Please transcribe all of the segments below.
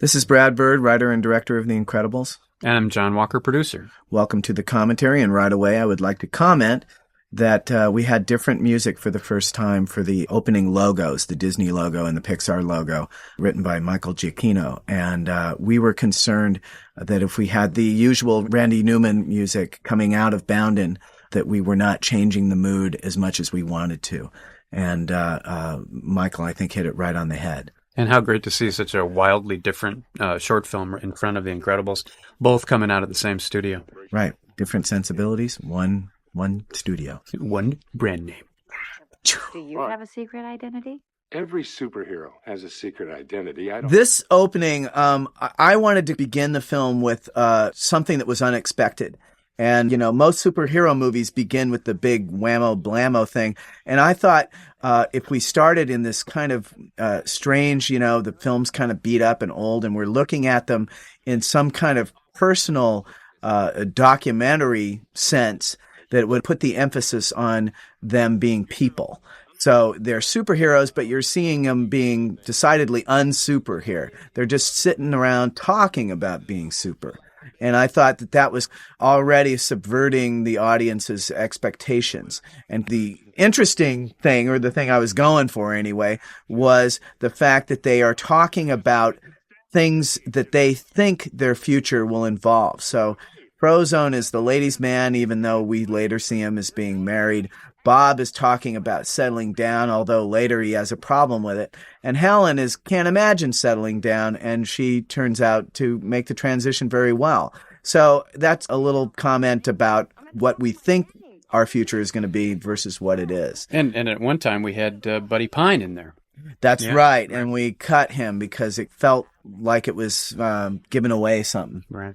This is Brad Bird, writer and director of The Incredibles. And I'm John Walker, producer. Welcome to the commentary, and right away I would like to comment that we had different music for the first time for the opening logos, the Disney logo and the Pixar logo, written by Michael Giacchino. And we were concerned that if we had the usual Randy Newman music coming out of Boundin', that we were not changing the mood as much as we wanted to. And Michael, I think, hit it right on the head. And how great to see such a wildly different short film in front of The Incredibles, both coming out of the same studio. Right. Different sensibilities, one studio. One brand name. Do you have a secret identity? Every superhero has a secret identity. This opening, I wanted to begin the film with something that was unexpected. And, most superhero movies begin with the big whammo blammo thing. And I thought if we started in this kind of strange, the film's kind of beat up and old, and we're looking at them in some kind of personal documentary sense, that would put the emphasis on them being people. So they're superheroes, but you're seeing them being decidedly unsuper here. They're just sitting around talking about being super. And I thought that was already subverting the audience's expectations. And the interesting thing, or the thing I was going for anyway, was the fact that they are talking about things that they think their future will involve. So Frozone is the ladies' man, even though we later see him as being married. Bob is talking about settling down, although later he has a problem with it. And Helen can't imagine settling down, and she turns out to make the transition very well. So that's a little comment about what we think our future is going to be versus what it is. And at one time we had Buddy Pine in there. That's right, and we cut him because it felt like it was giving away something. Right.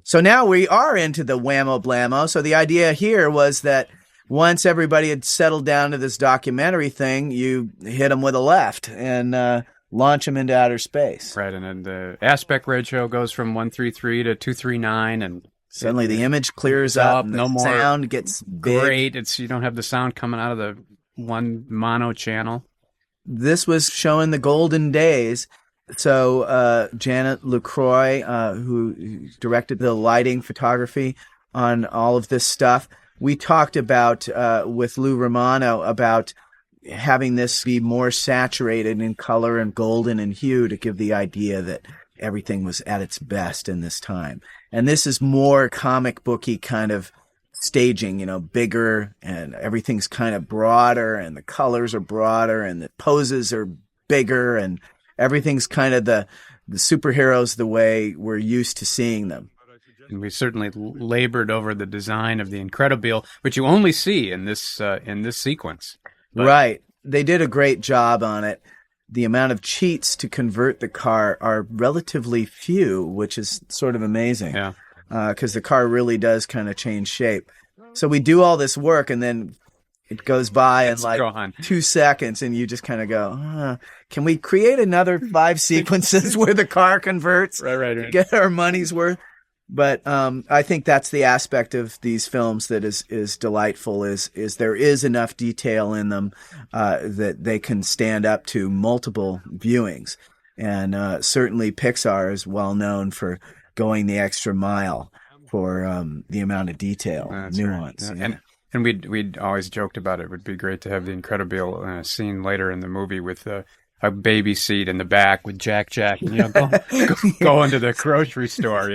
So now we are into the whammo blammo. So the idea here was that once everybody had settled down to this documentary thing, you hit them with a left and launch them into outer space. Right, and then the aspect ratio goes from 133 to 239, and suddenly the image clears up, and no the more sound gets big. Great. You don't have the sound coming out of the one mono channel. This was showing the golden days. So Janet LaCroix, who directed the lighting photography on all of this stuff, we talked about with Lou Romano about having this be more saturated in color and golden in hue to give the idea that everything was at its best in this time. And this is more comic booky kind of staging, bigger, and everything's kind of broader, and the colors are broader, and the poses are bigger, and everything's kind of the superheroes the way we're used to seeing them. And we certainly labored over the design of the Incredibile, which you only see in this sequence. Right. They did a great job on it. The amount of cheats to convert the car are relatively few, which is sort of amazing. Yeah. Because the car really does kind of change shape. So we do all this work, and then it goes by in like 2 seconds, and you just kind of go, can we create another 5 sequences where the car converts? Right. Get our money's worth. But I think that's the aspect of these films that is delightful, is there is enough detail in them that they can stand up to multiple viewings. And certainly Pixar is well known for going the extra mile for the amount of detail, nuance. Right. Yeah. And we'd always joked about it would be great to have the Incredibile scene later in the movie with a baby seat in the back with Jack, and, go into the grocery store,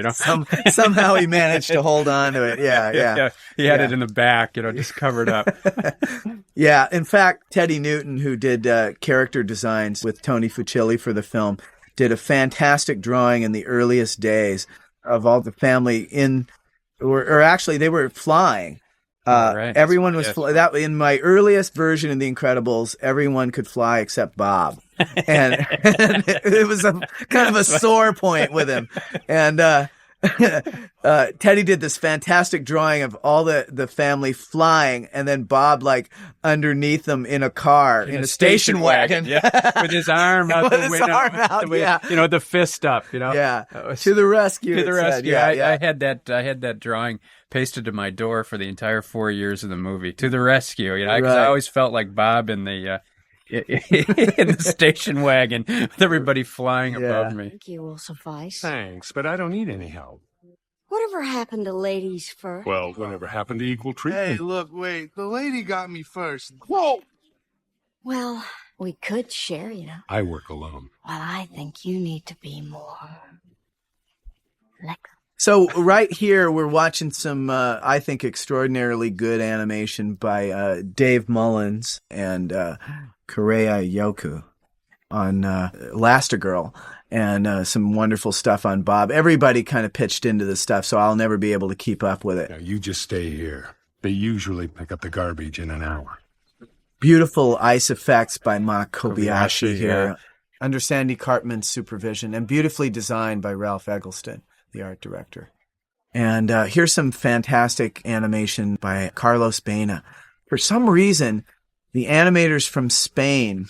Somehow he managed to hold on to it. Yeah. He had it in the back, just covered up. Yeah. In fact, Teddy Newton, who did character designs with Tony Fucilli for the film, did a fantastic drawing in the earliest days of all the family or actually they were flying. Right. Everyone was that in my earliest version of The Incredibles, everyone could fly except Bob, and it was a kind of a sore point with him. And Teddy did this fantastic drawing of all the family flying, and then Bob like underneath them in a car in a station wagon, yeah, with his arm out With the his window, arm out, yeah, the fist up, yeah, That was- to the rescue, to the it said. rescue. Yeah, I had that drawing pasted to my door for the entire 4 years of the movie. To the rescue, because Right. I always felt like Bob in the in the station wagon with everybody flying above me. Thank you will suffice. Thanks, but I don't need any help. Whatever happened to ladies first? Well, whatever happened to equal treatment? Hey, look, wait. The lady got me first. Whoa! Well, we could share, I work alone. Well, I think you need to be more like. So right here, we're watching some, I think, extraordinarily good animation by Dave Mullins and Koreya Yoku on Elastigirl, and some wonderful stuff on Bob. Everybody kind of pitched into this stuff, so I'll never be able to keep up with it. Now, you just stay here. They usually pick up the garbage in an hour. Beautiful ice effects by Ma Kobayashi Kobayashi, here, yeah. under Sandy Cartman's supervision, and beautifully designed by Ralph Eggleston, the art director. And here's some fantastic animation by Carlos Baena. For some reason, the animators from Spain,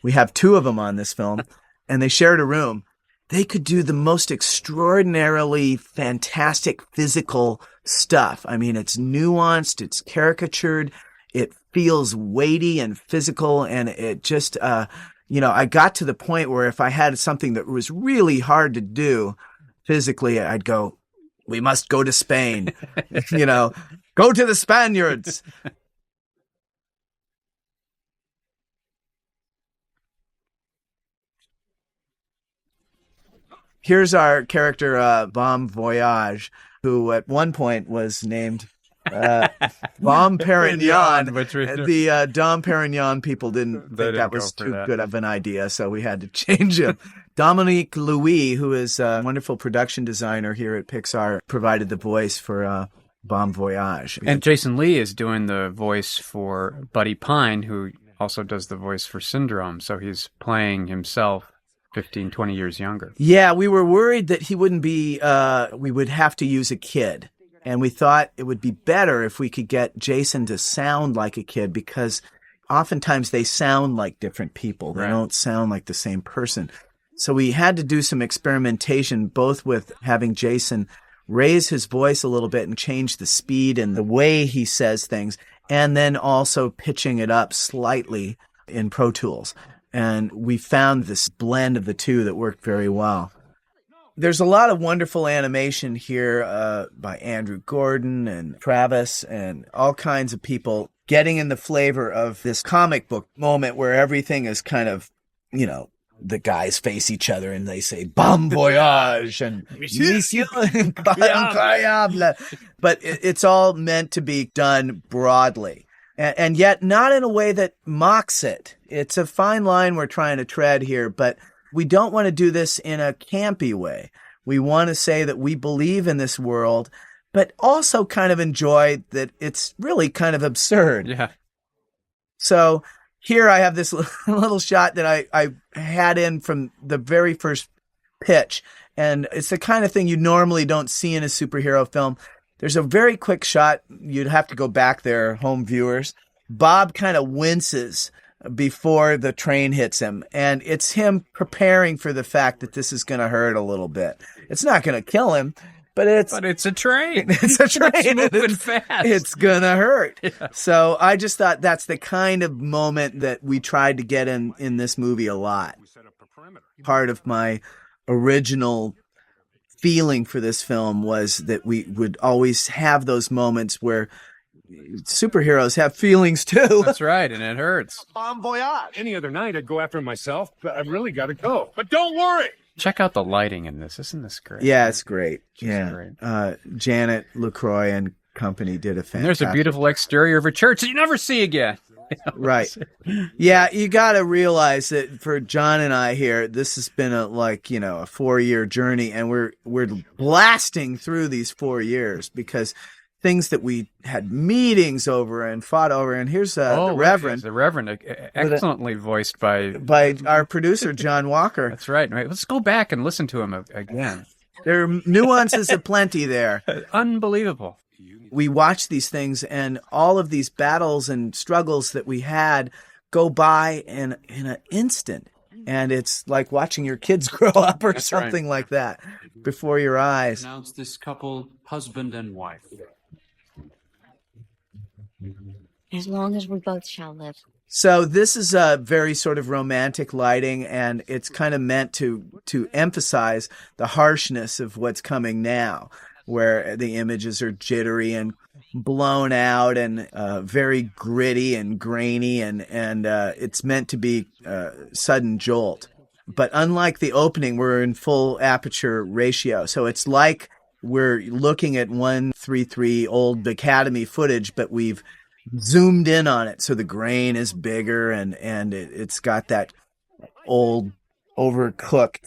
we have two of them on this film, and they shared a room. They could do the most extraordinarily fantastic physical stuff. I mean, it's nuanced, it's caricatured, it feels weighty and physical, and it just, I got to the point where if I had something that was really hard to do physically, I'd go, we must go to Spain, go to the Spaniards. Here's our character, Bon Voyage, who at one point was named Dom Perignon. The Dom Perignon people didn't think that was too good of an idea, so we had to change him. Dominique Louis, who is a wonderful production designer here at Pixar, provided the voice for Bon Voyage. And Jason Lee is doing the voice for Buddy Pine, who also does the voice for Syndrome, so he's playing himself 15, 20 years younger. Yeah, we were worried that he wouldn't be, we would have to use a kid. And we thought it would be better if we could get Jason to sound like a kid, because oftentimes they sound like different people. They don't sound like the same person. So we had to do some experimentation, both with having Jason raise his voice a little bit and change the speed and the way he says things, and then also pitching it up slightly in Pro Tools. And we found this blend of the two that worked very well. There's a lot of wonderful animation here by Andrew Gordon and Travis and all kinds of people getting in the flavor of this comic book moment where everything is kind of, the guys face each other and they say "Bon voyage" and "Monsieur incroyable," but it's all meant to be done broadly, and yet not in a way that mocks it. It's a fine line we're trying to tread here, but we don't want to do this in a campy way. We want to say that we believe in this world, but also kind of enjoy that it's really kind of absurd. Yeah. So here I have this little shot that I had in from the very first pitch, and it's the kind of thing you normally don't see in a superhero film. There's a very quick shot. You'd have to go back there, home viewers. Bob kind of winces before the train hits him, and it's him preparing for the fact that this is going to hurt a little bit. It's not going to kill him, but it's a train. It's a train. It's moving fast. It's going to hurt. Yeah. So I just thought that's the kind of moment that we tried to get in this movie a lot. Part of my original feeling for this film was that we would always have those moments where superheroes have feelings too. That's right, and it hurts. Bon voyage. Any other night, I'd go after him myself, but I've really got to go. But don't worry. Check out the lighting in this. Isn't this great? Yeah, it's great. Just great. Janet LaCroix and company did a fantastic. And there's a beautiful exterior of a church that you never see again. Right. Yeah, you got to realize that for John and I here, this has been a 4-year journey, and we're blasting through these 4 years because things that we had meetings over and fought over. And here's the Reverend. The Reverend, excellently voiced by our producer, John Walker. That's right. Let's go back and listen to him again. There are nuances aplenty there. Unbelievable. We watch these things, and all of these battles and struggles that we had go by in an instant. And it's like watching your kids grow up or That's right. something like that before your eyes. Pronounce this couple husband and wife. As long as we both shall live. So this is a very sort of romantic lighting, and it's kind of meant to emphasize the harshness of what's coming now, where the images are jittery and blown out and very gritty and grainy, and it's meant to be a sudden jolt. But unlike the opening, we're in full aperture ratio. So it's like we're looking at 1:3:3 old Academy footage, but we've zoomed in on it. So the grain is bigger, and it's got that old overcooked,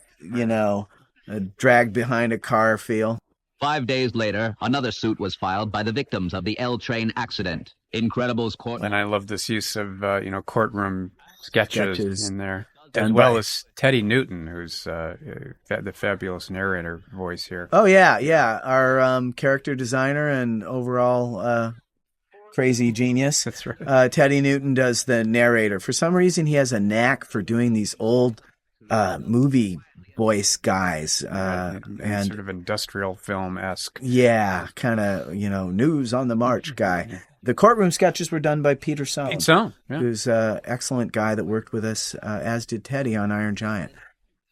dragged behind a car feel. 5 days later, another suit was filed by the victims of the L train accident. Incredibles court. And I love this use of, courtroom sketches in there. As Done well by- as Teddy Newton, who's the fabulous narrator voice here. Oh, yeah. Our character designer and overall crazy genius. That's right. Teddy Newton does the narrator. For some reason, he has a knack for doing these old movie voice guys. And sort of industrial film-esque. yeah, kind of, news on the march guy. The courtroom sketches were done by Peter Sohn. Pete Sohn, yeah. Who's an excellent guy that worked with us, as did Teddy on Iron Giant.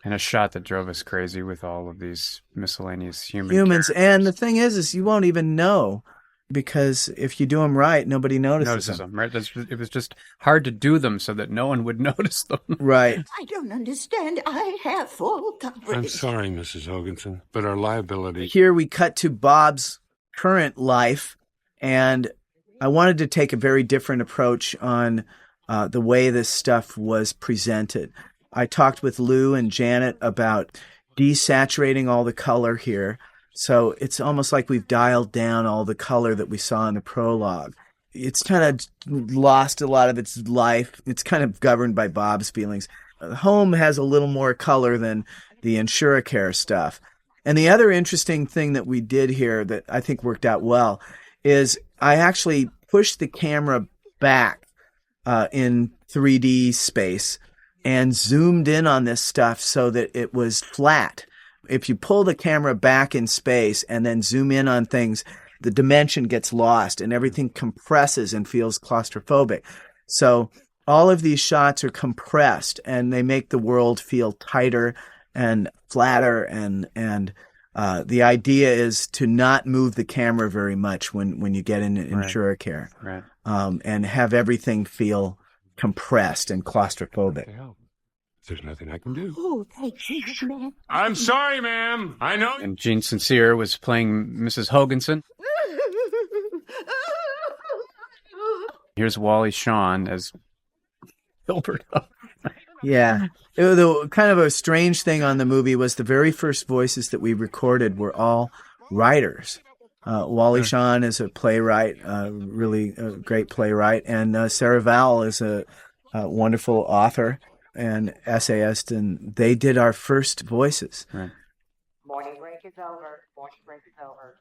And a shot that drove us crazy with all of these miscellaneous humans. Humans. And the thing is you won't even know, because if you do them right, nobody notices them. Right? It was just hard to do them so that no one would notice them. Right. I don't understand. I have full coverage. I'm sorry, Mrs. Hoganson, but our liability... Here we cut to Bob's current life, and I wanted to take a very different approach on the way this stuff was presented. I talked with Lou and Janet about desaturating all the color here. So it's almost like we've dialed down all the color that we saw in the prologue. It's kind of lost a lot of its life. It's kind of governed by Bob's feelings. Home has a little more color than the Insuricare stuff. And the other interesting thing that we did here that I think worked out well is I actually pushed the camera back in 3D space and zoomed in on this stuff so that it was flat. If you pull the camera back in space and then zoom in on things, the dimension gets lost and everything compresses and feels claustrophobic. So all of these shots are compressed, and they make the world feel tighter and flatter. And the idea is to not move the camera very much when you get in Insuricare, Right. And have everything feel compressed and claustrophobic. There's nothing I can do. Oh, thank you, man. I'm sorry, ma'am. I know. And Jean Sincere was playing Mrs. Hoganson. Here's Wally Shawn as Hilbert. Yeah. The kind of a strange thing on the movie was the very first voices that we recorded were all writers. Wally Shawn is a playwright, really a great playwright, and Sarah Vowell is a wonderful author and essayist, and they did our first voices. Right. Morning break is over. Morning break is over.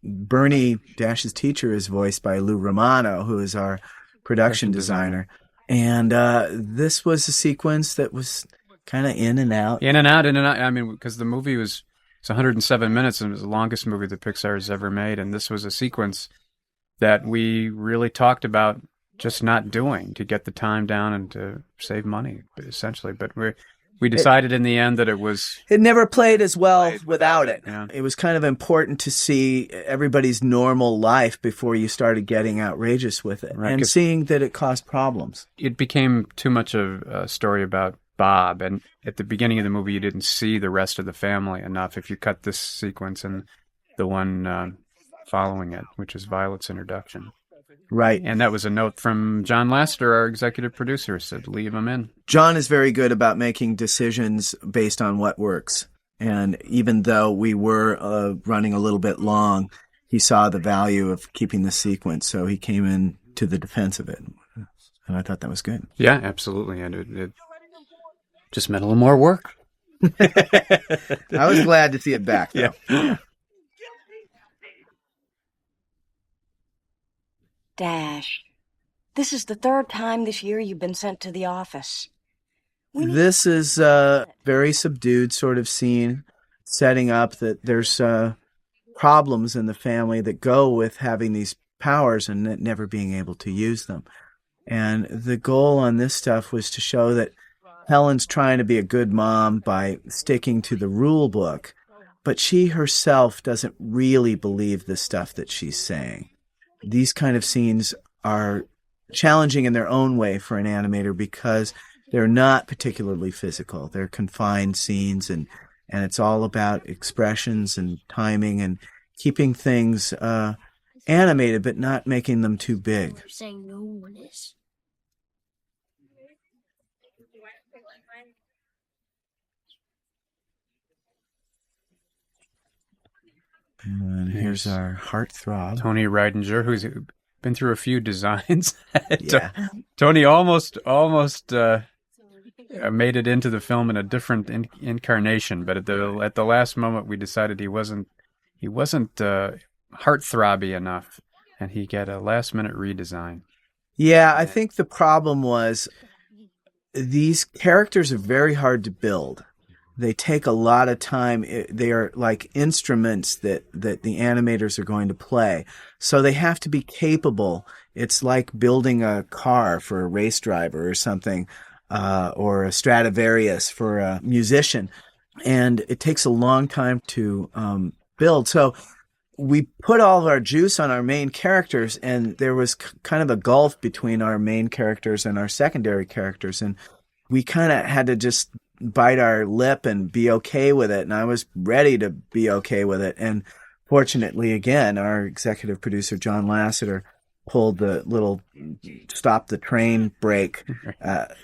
Bernie Dash's teacher is voiced by Lou Romano, who is our production designer. And this was a sequence that was kind of in and out. In and out. I mean, because the movie it's 107 minutes, and it was the longest movie that Pixar has ever made. And this was a sequence that we really talked about just not doing to get the time down and to save money, essentially. But we decided in the end that it never played as well without it. Yeah. It was kind of important to see everybody's normal life before you started getting outrageous with it, Right, and seeing that it caused problems. It became too much of a story about Bob, and at the beginning of the movie you didn't see the rest of the family enough. If you cut this sequence and the one following it, which is Violet's introduction. Right. And that was a note from John Lasseter, our executive producer, said leave him in. John is very good about making decisions based on what works. And even though we were running a little bit long, he saw the value of keeping the sequence. So he came in to the defense of it. And I thought that was good. Yeah, absolutely. And Just meant a little more work. I was glad to see it back, though. Yeah. Dash, this is the third time this year you've been sent to the office. This is a very subdued sort of scene, setting up that there's problems in the family that go with having these powers and never being able to use them. And the goal on this stuff was to show that Helen's trying to be a good mom by sticking to the rule book, but she herself doesn't really believe the stuff that she's saying. These kind of scenes are challenging in their own way for an animator because they're not particularly physical. They're confined scenes, and it's all about expressions and timing and keeping things animated but not making them too big. You're saying no one is. And here's our heartthrob. Tony Reidinger, who's been through a few designs. Yeah. Tony almost made it into the film in a different incarnation, but at the last moment we decided he wasn't heartthrobby enough, and he got a last minute redesign. Yeah, I think the problem was these characters are very hard to build. They take a lot of time. They are like instruments that the animators are going to play. So they have to be capable. It's like building a car for a race driver or something, or a Stradivarius for a musician. And it takes a long time to build. So we put all of our juice on our main characters, and there was kind of a gulf between our main characters and our secondary characters. And we kind of had to just bite our lip and be okay with it. And I was ready to be okay with it. And fortunately, again, our executive producer, John Lasseter, pulled the little stop the train break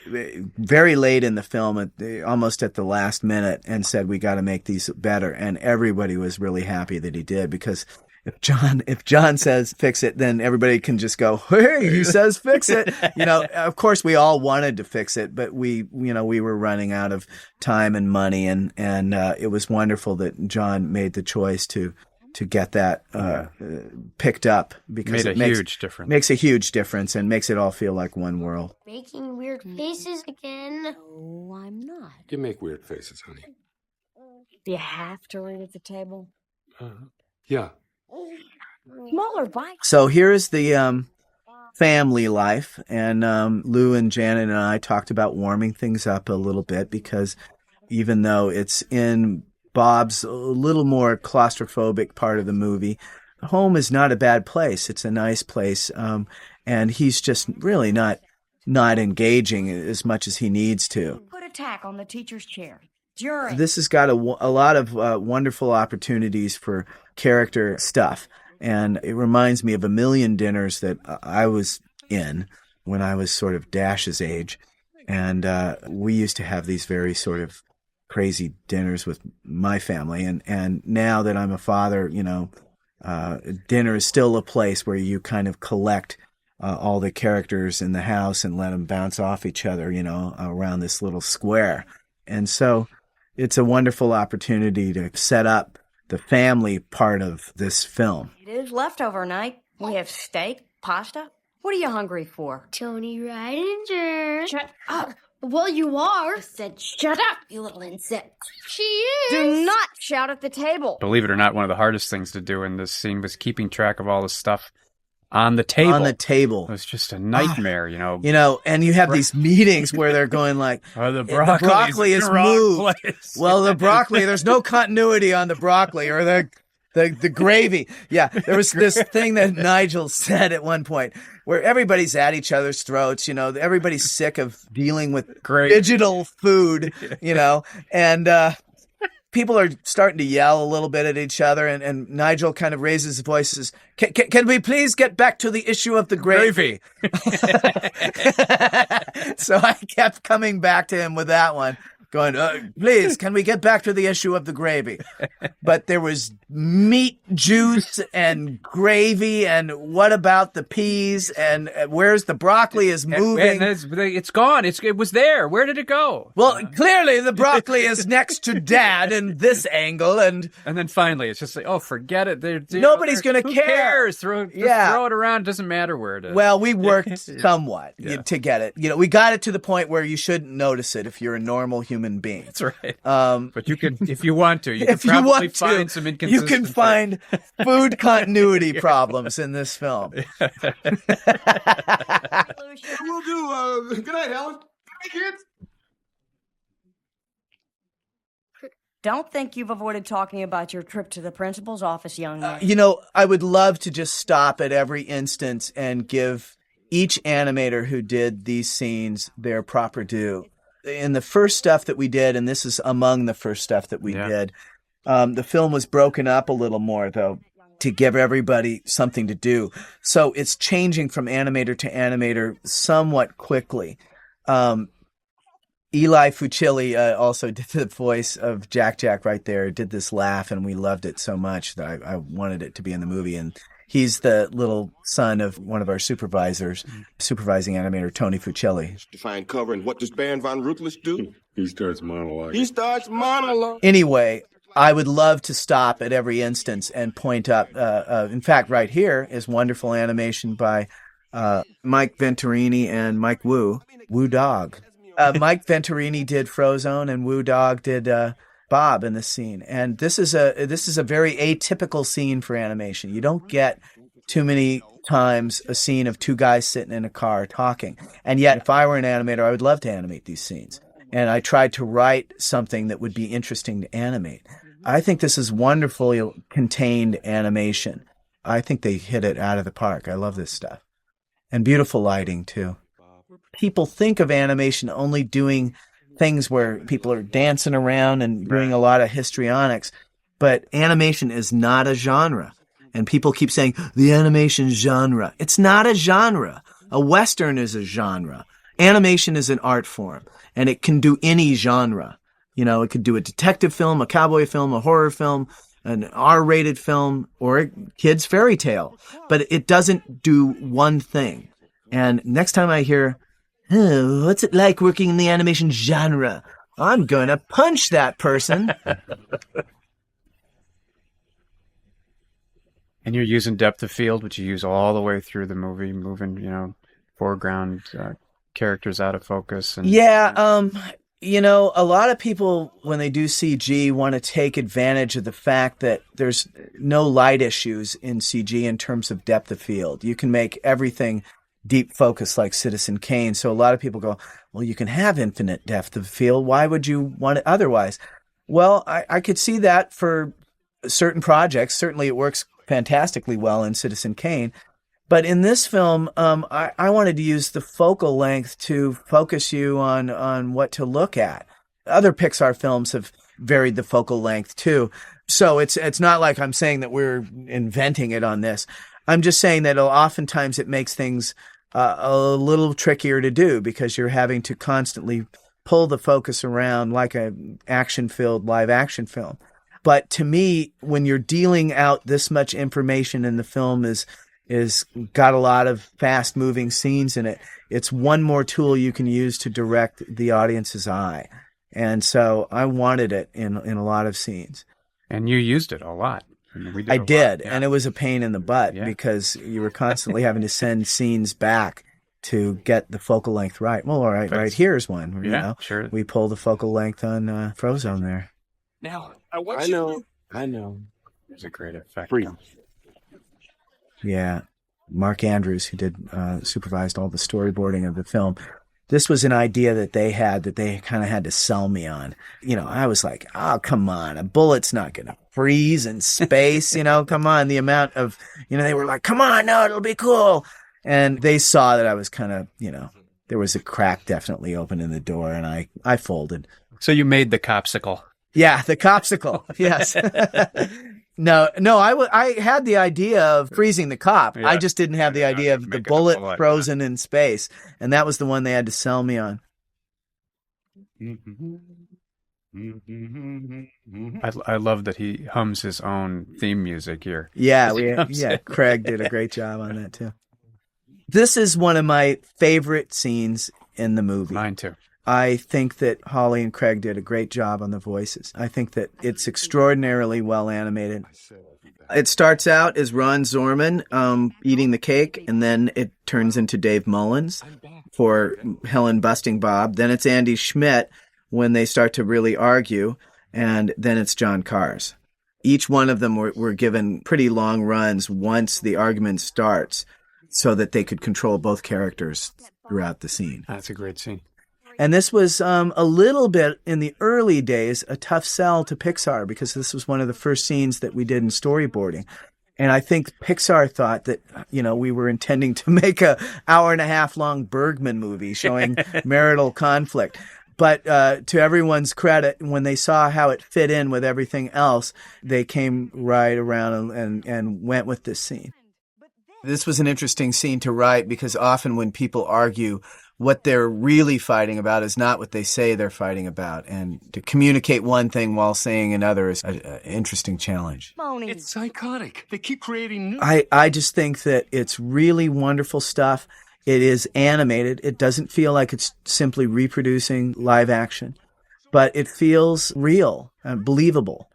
very late in the film, almost at the last minute, and said, we got to make these better. And everybody was really happy that he did, because if John says fix it, then everybody can just go, hey, he says fix it. Of course we all wanted to fix it, but we were running out of time and money, and it was wonderful that John made the choice to get that picked up, because it makes a huge difference and makes it all feel like one world. Making weird faces again. No, I'm not. You make weird faces, honey. Do you have to read at the table? Yeah. Smaller bites. So here's the family life, and Lou and Janet and I talked about warming things up a little bit, because even though it's in Bob's a little more claustrophobic part of the movie, home is not a bad place. It's a nice place, and he's just really not engaging as much as he needs to. Put a tack on the teacher's chair. This has got a lot of wonderful opportunities for character stuff. And it reminds me of a million dinners that I was in when I was sort of Dash's age. And we used to have these very sort of crazy dinners with my family. And now that I'm a father, dinner is still a place where you kind of collect all the characters in the house and let them bounce off each other, around this little square. And so it's a wonderful opportunity to set up the family part of this film. It is leftover night. We have steak, pasta. What are you hungry for? Tony Reidinger. Shut up. Well, you are. I said, shut up, you little insect. She is. Do not shout at the table. Believe it or not, one of the hardest things to do in this scene was keeping track of all the stuff on the table. On the table. It was just a nightmare, and you have these meetings where they're going like, the broccoli is moved. Well, the broccoli, there's no continuity on the broccoli or the gravy. Yeah, there was this thing that Nigel said at one point where everybody's at each other's throats, everybody's sick of dealing with digital food, and people are starting to yell a little bit at each other, and Nigel kind of raises his voice and says, can we please get back to the issue of the gravy? So I kept coming back to him with that one, going, please, can we get back to the issue of the gravy? But there was meat juice and gravy, and what about the peas? And where's the broccoli is moving? It's gone. It was there. Where did it go? Well, clearly the broccoli is next to Dad in this angle, and then finally it's just like, oh, forget it. Nobody's going to who care. Cares? Throw it around. Doesn't matter where it is. Well, we worked somewhat to get it. We got it to the point where you shouldn't notice it if you're a normal human being. That's right. But you can, if you want to, you can probably find some inconsistency. You can find food continuity problems in this film. We'll do. Good night, Helen. Hey, kids. Don't think you've avoided talking about your trip to the principal's office, young man. I would love to just stop at every instance and give each animator who did these scenes their proper due. In the first stuff that we did, and this is among the first stuff that we did, the film was broken up a little more, though, to give everybody something to do. So it's changing from animator to animator somewhat quickly. Eli Fucilli also did the voice of Jack right there, did this laugh, and we loved it so much that I wanted it to be in the movie. And he's the little son of one of our supervising animator, Tony Fucilli. Define cover, and what does Baron von Ruthless do? He starts monologuing. Anyway, I would love to stop at every instance and point up. In fact, right here is wonderful animation by Mike Venturini and Mike Wu Dog. Mike Venturini did Frozone, and Wu Dog did Bob in the scene. And this is a very atypical scene for animation. You don't get too many times a scene of two guys sitting in a car talking. And yet, if I were an animator, I would love to animate these scenes. And I tried to write something that would be interesting to animate. I think this is wonderfully contained animation. I think they hit it out of the park. I love this stuff. And beautiful lighting, too. People think of animation only doing things where people are dancing around and doing a lot of histrionics, but animation is not a genre. And people keep saying, the animation genre. It's not a genre. A Western is a genre. Animation is an art form, and it can do any genre. It could do a detective film, a cowboy film, a horror film, an R-rated film, or a kid's fairy tale. But it doesn't do one thing. And next time I hear, what's it like working in the animation genre? I'm going to punch that person. And you're using depth of field, which you use all the way through the movie, moving, foreground characters out of focus. And, a lot of people, when they do CG, want to take advantage of the fact that there's no light issues in CG in terms of depth of field. You can make everything deep focus like Citizen Kane. So a lot of people go, well, you can have infinite depth of field. Why would you want it otherwise? Well, I could see that for certain projects. Certainly it works fantastically well in Citizen Kane. But in this film, I wanted to use the focal length to focus you on what to look at. Other Pixar films have varied the focal length too. So it's not like I'm saying that we're inventing it on this. I'm just saying that oftentimes it makes things a little trickier to do because you're having to constantly pull the focus around like an action-filled live action film. But to me, when you're dealing out this much information and the film is got a lot of fast-moving scenes in it, it's one more tool you can use to direct the audience's eye. And so I wanted it in a lot of scenes. And you used it a lot. I did, and it was a pain in the butt because you were constantly having to send scenes back to get the focal length right. Well, all right, right here's one. Sure. We pulled the focal length on Frozone there. Now, I know. It's a great effect. Yeah, Mark Andrews, who did supervised all the storyboarding of the film. This was an idea that they had that they kind of had to sell me on. I was like, oh, come on, a bullet's not going to freeze in space, come on. The amount of, they were like, come on, no, it'll be cool. And they saw that I was kind of, there was a crack definitely open in the door, and I folded. So you made the copsicle. Yeah, the copsicle, yes. No, I had the idea of freezing the cop. Yeah. I just didn't have the idea of the bullet frozen in space. And that was the one they had to sell me on. I love that he hums his own theme music here. Yeah, Craig did a great job on that too. This is one of my favorite scenes in the movie. Mine too. I think that Holly and Craig did a great job on the voices. I think that it's extraordinarily well animated. It starts out as Ron Zorman eating the cake, and then it turns into Dave Mullins for Helen busting Bob. Then it's Andy Schmidt when they start to really argue, and then it's John Cars. Each one of them were given pretty long runs once the argument starts so that they could control both characters throughout the scene. That's a great scene. And this was a little bit, in the early days, a tough sell to Pixar because this was one of the first scenes that we did in storyboarding. And I think Pixar thought that, we were intending to make a hour-and-a-half-long Bergman movie showing marital conflict. But to everyone's credit, when they saw how it fit in with everything else, they came right around and went with this scene. This was an interesting scene to write because often when people argue, what they're really fighting about is not what they say they're fighting about. And to communicate one thing while saying another is an interesting challenge. It's psychotic. They keep creating new... I just think that it's really wonderful stuff. It is animated. It doesn't feel like it's simply reproducing live action, but it feels real and believable.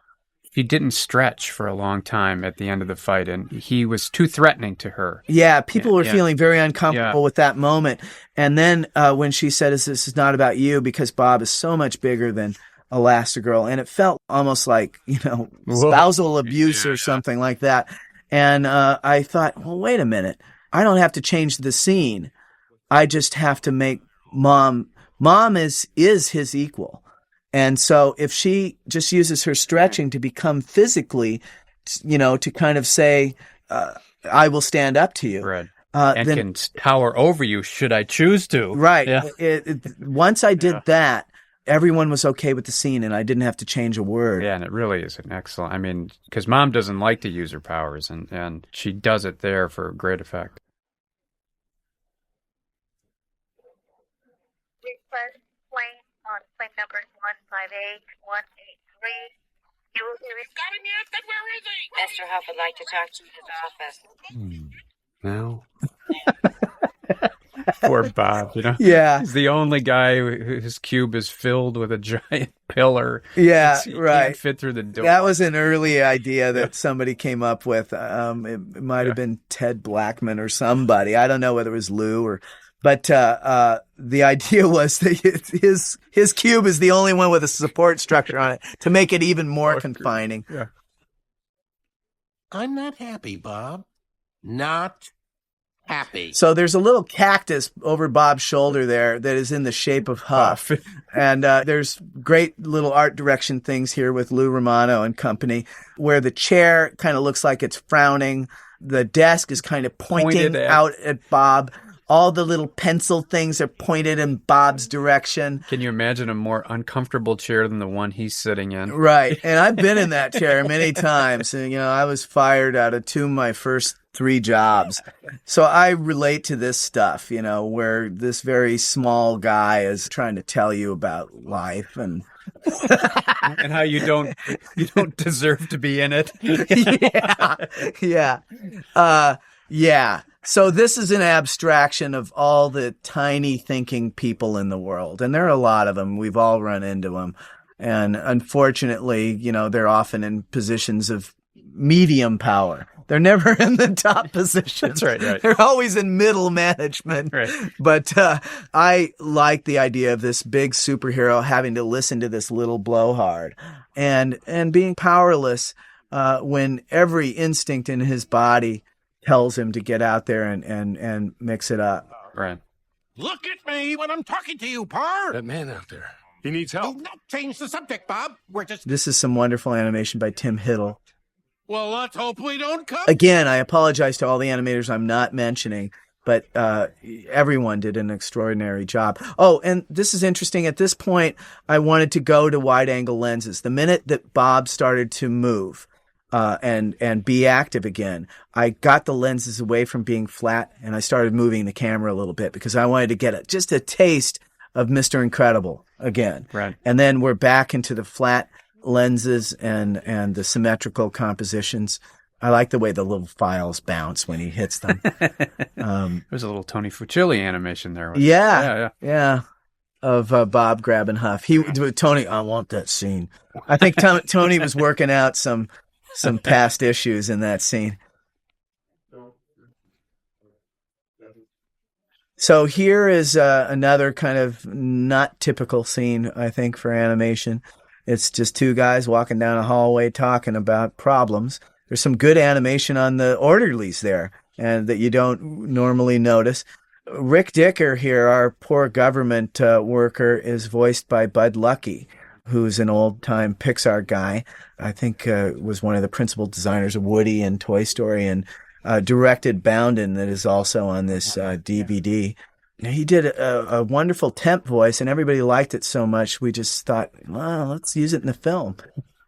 He didn't stretch for a long time at the end of the fight, and he was too threatening to her. Yeah, people were feeling very uncomfortable with that moment. And then when she said, this is not about you, because Bob is so much bigger than Elastigirl, and it felt almost like, spousal abuse or something like that. And I thought, well, wait a minute. I don't have to change the scene. I just have to make Mom is his equal. And so if she just uses her stretching to become physically, to kind of say, I will stand up to you. Right. And then, can tower over you should I choose to. Right. Yeah. Once I did that, everyone was okay with the scene and I didn't have to change a word. Yeah, and it really is an excellent, because Mom doesn't like to use her powers and she does it there for great effect. On plane number 158183. You will be got him yet? Then where is he? Mr. Huff would like to talk to his office. Now? Poor Bob, Yeah. He's the only guy whose cube is filled with a giant pillar. Yeah, He right. can't fit through the door. That was an early idea that somebody came up with. It might have been Ted Blackman or somebody. I don't know whether it was Lou or... But the idea was that his cube is the only one with a support structure on it to make it even more confining. Yeah. I'm not happy, Bob. Not happy. So there's a little cactus over Bob's shoulder there that is in the shape of Huff. And there's great little art direction things here with Lou Romano and company, where the chair kind of looks like it's frowning. The desk is kind of pointing out at Bob. All the little pencil things are pointed in Bob's direction. Can you imagine a more uncomfortable chair than the one he's sitting in? Right. And I've been in that chair many times. And, I was fired out of 2 of my first 3 jobs. So I relate to this stuff, where this very small guy is trying to tell you about life and and how you don't deserve to be in it. Yeah. So this is an abstraction of all the tiny thinking people in the world. And there are a lot of them. We've all run into them. And unfortunately, they're often in positions of medium power. They're never in the top positions. That's right. They're always in middle management. Right. But I like the idea of this big superhero having to listen to this little blowhard and being powerless when every instinct in his body tells him to get out there and mix it up. Right. Look at me when I'm talking to you, Par. That man out there, he needs help. Do not change the subject, Bob. This is some wonderful animation by Tim Hiddle. Well, let's hope we don't come. Again, I apologize to all the animators I'm not mentioning, but everyone did an extraordinary job. Oh, and this is interesting. At this point, I wanted to go to wide-angle lenses. The minute that Bob started to move, and be active again, I got the lenses away from being flat and I started moving the camera a little bit because I wanted to get just a taste of Mr. Incredible again. Right. And then we're back into the flat lenses and the symmetrical compositions. I like the way the little files bounce when he hits them. There's a little Tony Fucilli animation there. Yeah. Of Bob grabbing Huff. Tony, I want that scene. I think Tony was working out some past issues in that scene. So here is another kind of not typical scene, I think, for animation. It's just two guys walking down a hallway talking about problems. There's some good animation on the orderlies there, and that you don't normally notice. Rick Dicker here, our poor government worker, is voiced by Bud Luckey, who's an old-time Pixar guy. I think was one of the principal designers of Woody and Toy Story, and directed Bounden, that is also on this DVD. He did a wonderful temp voice, and everybody liked it so much, we just thought, well, let's use it in the film.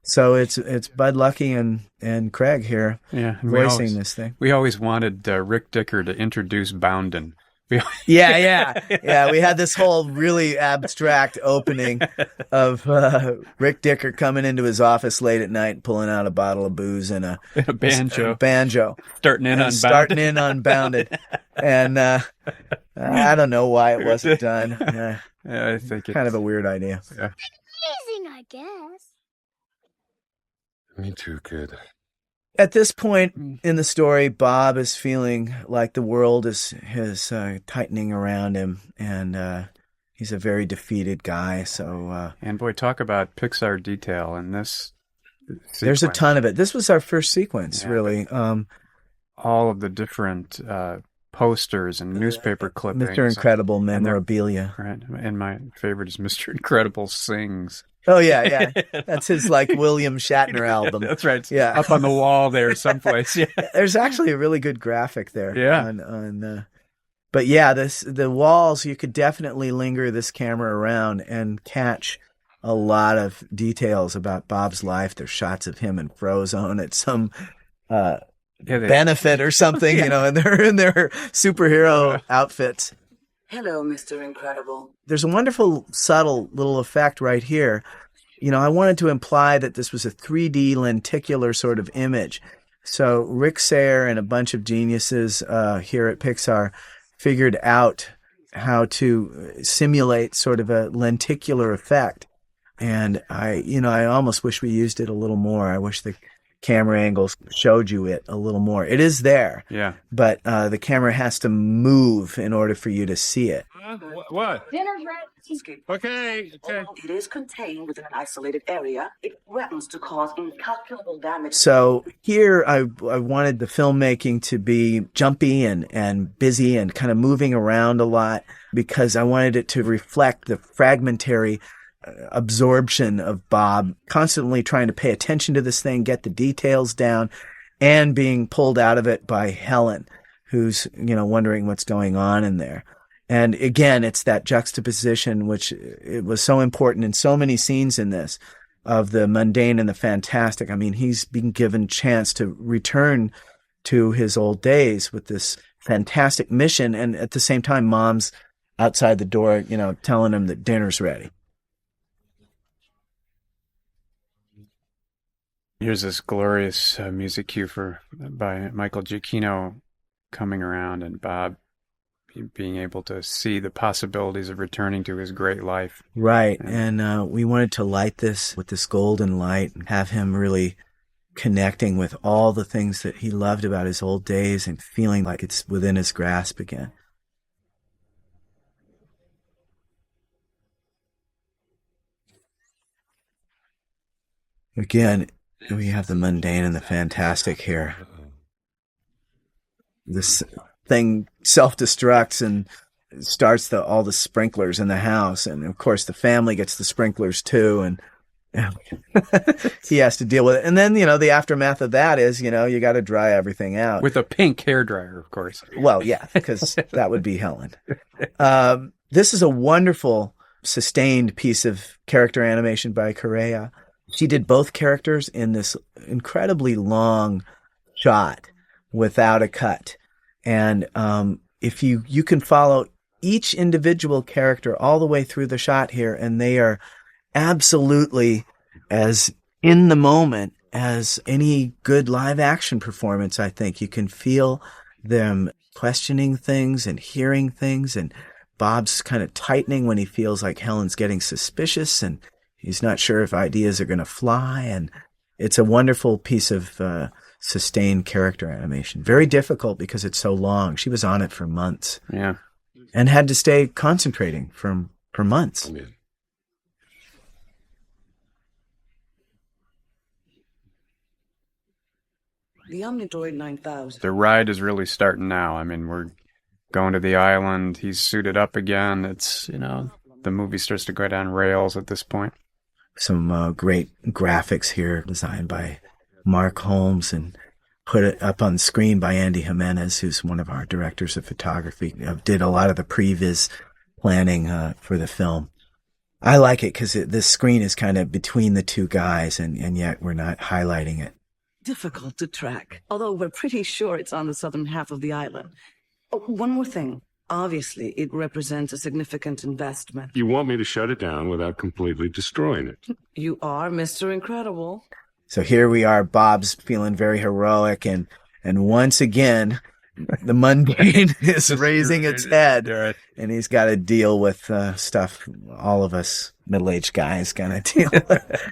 So it's Bud Luckey and Craig here voicing this thing. We always wanted Rick Dicker to introduce Bounden. Yeah. We had this whole really abstract opening of Rick Dicker coming into his office late at night, pulling out a bottle of booze and a banjo. Starting in on Bounded. And I don't know why it wasn't done. I think it's kind of a weird idea. Yeah. Amazing, I guess. Me too, kid. At this point in the story, Bob is feeling like the world is tightening around him, and he's a very defeated guy. So, and boy, talk about Pixar detail in this sequence. There's a ton of it. This was our first sequence, really. All of the different posters and newspaper clippings. Mr. Incredible memorabilia. Right, and my favorite is Mr. Incredible Sings. Oh, yeah. That's his, William Shatner album. That's right. Yeah. Up on the wall there someplace. Yeah. There's actually a really good graphic there. Yeah. But yeah, the walls, you could definitely linger this camera around and catch a lot of details about Bob's life. There's shots of him in Frozone at some benefit or something, and they're in their superhero outfits. Hello, Mr. Incredible. There's a wonderful, subtle little effect right here. I wanted to imply that this was a 3D lenticular sort of image. So Rick Sayre and a bunch of geniuses here at Pixar figured out how to simulate sort of a lenticular effect. And I almost wish we used it a little more. I wish the camera angles showed you it a little more. It is there. Yeah. But the camera has to move in order for you to see it. What? Dinner's ready. Okay. Although it is contained within an isolated area, it threatens to cause incalculable damage. So here I wanted the filmmaking to be jumpy and busy and kind of moving around a lot, because I wanted it to reflect the fragmentary absorption of Bob, constantly trying to pay attention to this thing, get the details down, and being pulled out of it by Helen, who's, wondering what's going on in there. And again, it's that juxtaposition, which it was so important in so many scenes in this, of the mundane and the fantastic. I mean, he's been given chance to return to his old days with this fantastic mission. And at the same time, Mom's outside the door, telling him that dinner's ready. Here's this glorious music cue by Michael Giacchino coming around, and Bob being able to see the possibilities of returning to his great life. Right. And we wanted to light this with this golden light and have him really connecting with all the things that he loved about his old days and feeling like it's within his grasp again. Again, we have the mundane and the fantastic here. This thing self-destructs and starts all the sprinklers in the house. And of course the family gets the sprinklers too. And he has to deal with it. And then, the aftermath of that is, you got to dry everything out. With a pink hairdryer, of course. Well, yeah, because that would be Helen. This is a wonderful, sustained piece of character animation by Correa. She did both characters in this incredibly long shot without a cut. And if you can follow each individual character all the way through the shot here, and they are absolutely as in the moment as any good live action performance, I think. You can feel them questioning things and hearing things, and Bob's kind of tightening when he feels like Helen's getting suspicious and he's not sure if ideas are going to fly. And it's a wonderful piece of sustained character animation. Very difficult because it's so long. She was on it for months. Yeah. And had to stay concentrating for months. The Omnidroid 9000. The ride is really starting now. I mean, we're going to the island. He's suited up again. It's, the movie starts to go down rails at this point. Some great graphics here designed by Mark Holmes and put it up on screen by Andy Jimenez, who's one of our directors of photography. Did a lot of the previs planning for the film. I like it because this screen is kind of between the two guys, and yet we're not highlighting it. Difficult to track, although we're pretty sure it's on the southern half of the island. Oh, one more thing. Obviously, it represents a significant investment. You want me to shut it down without completely destroying it? You are Mr. Incredible. So here we are, Bob's feeling very heroic, and once again, the mundane is raising its head, and he's got to deal with stuff all of us middle-aged guys got to deal with.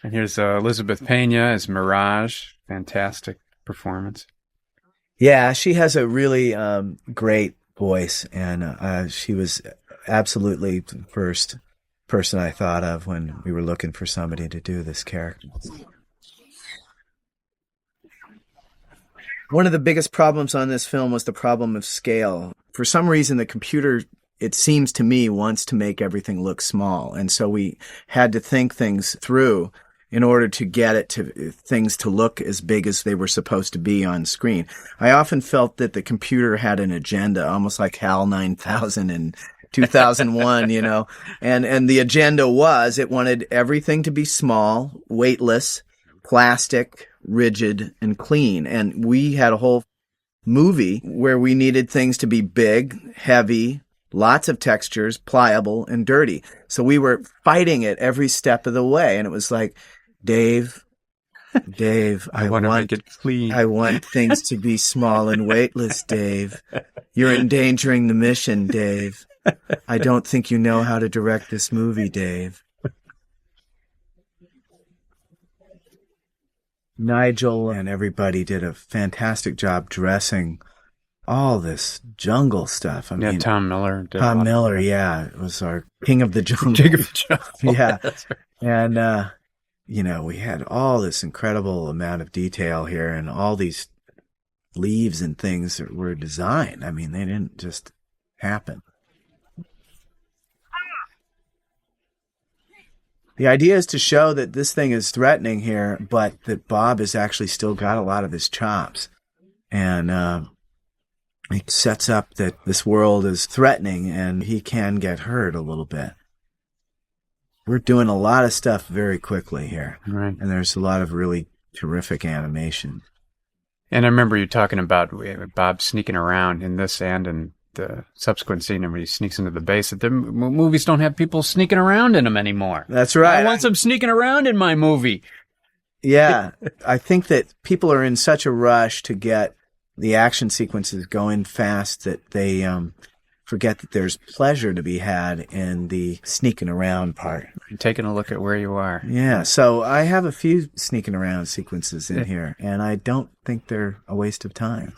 And here's Elizabeth Pena as Mirage. Fantastic performance. Yeah, she has a really great voice, and she was absolutely the first person I thought of when we were looking for somebody to do this character. One of the biggest problems on this film was the problem of scale. For some reason, the computer, it seems to me, wants to make everything look small, and so we had to think things through in order to get it to things to look as big as they were supposed to be on screen. I often felt that the computer had an agenda, almost like HAL 9000 in 2001, and the agenda was it wanted everything to be small, weightless, plastic, rigid, and clean. And we had a whole movie where we needed things to be big, heavy, lots of textures, pliable, and dirty. So we were fighting it every step of the way. And it was like, Dave, I want to make it clean. I want things to be small and weightless, Dave. You're endangering the mission, Dave. I don't think you know how to direct this movie, Dave. Nigel and everybody did a fantastic job dressing all this jungle stuff. I mean, Tom Miller. Tom Miller, yeah. It was our king of the jungle. King of the jungle. Yeah. And, we had all this incredible amount of detail here and all these leaves and things that were designed. I mean, they didn't just happen. The idea is to show that this thing is threatening here, but that Bob has actually still got a lot of his chops. And it sets up that this world is threatening and he can get hurt a little bit. We're doing a lot of stuff very quickly here. Right. And there's a lot of really terrific animation. And I remember you talking about Bob sneaking around in this and in the subsequent scene where he sneaks into the base, that the movies don't have people sneaking around in them anymore. That's right. I want some sneaking around in my movie. Yeah. I think that people are in such a rush to get the action sequences going fast that they forget that there's pleasure to be had in the sneaking around part. You're taking a look at where you are. Yeah. So I have a few sneaking around sequences in here, and I don't think they're a waste of time.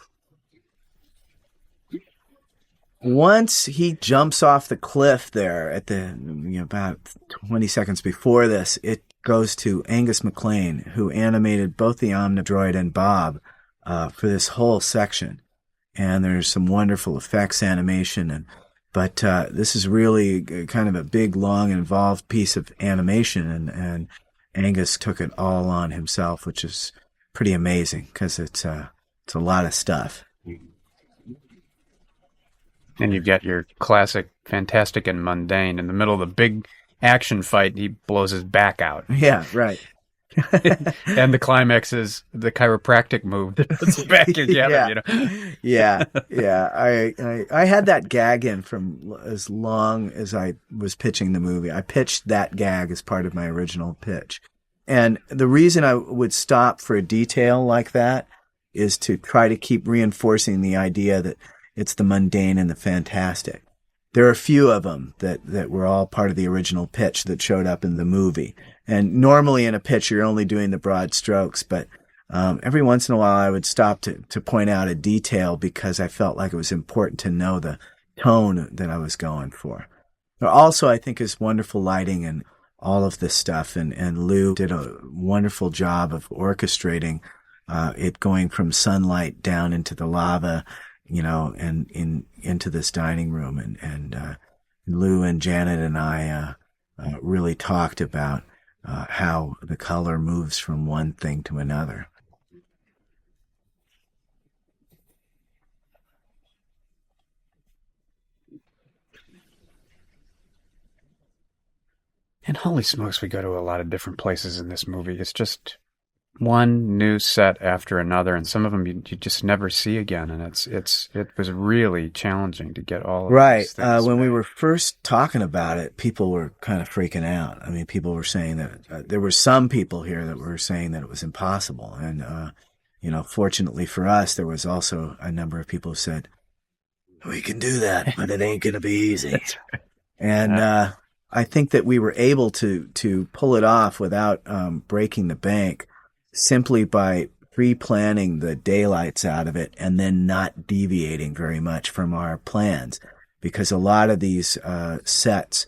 Once he jumps off the cliff there at the about 20 seconds before this, it goes to Angus MacLean, who animated both the Omnidroid and Bob for this whole section. And there's some wonderful effects animation, but this is really kind of a big, long, involved piece of animation, and Angus took it all on himself, which is pretty amazing because it's a lot of stuff. And you've got your classic fantastic and mundane. In the middle of the big action fight, he blows his back out. Yeah, right. And the climax is the chiropractic move that puts it back together. Yeah. I had that gag in from as long as I was pitching the movie. I pitched that gag as part of my original pitch. And the reason I would stop for a detail like that is to try to keep reinforcing the idea that it's the mundane and the fantastic. There are a few of them that were all part of the original pitch that showed up in the movie. And normally in a pitch, you're only doing the broad strokes, but every once in a while I would stop to point out a detail because I felt like it was important to know the tone that I was going for. There also, I think, is wonderful lighting and all of this stuff. And Lou did a wonderful job of orchestrating it going from sunlight down into the lava, and into this dining room. And Lou and Janet and I really talked about how the color moves from one thing to another. And holy smokes, we go to a lot of different places in this movie. It's just one new set after another, and some of them you just never see again. And it was really challenging to get all of these things. When we were first talking about it, people were kind of freaking out. I mean, people were saying that there were some people here that were saying that it was impossible. And, fortunately for us, there was also a number of people who said, we can do that, but it ain't going to be easy. Right. And, I think that we were able to pull it off without breaking the bank simply by pre-planning the daylights out of it and then not deviating very much from our plans, because a lot of these sets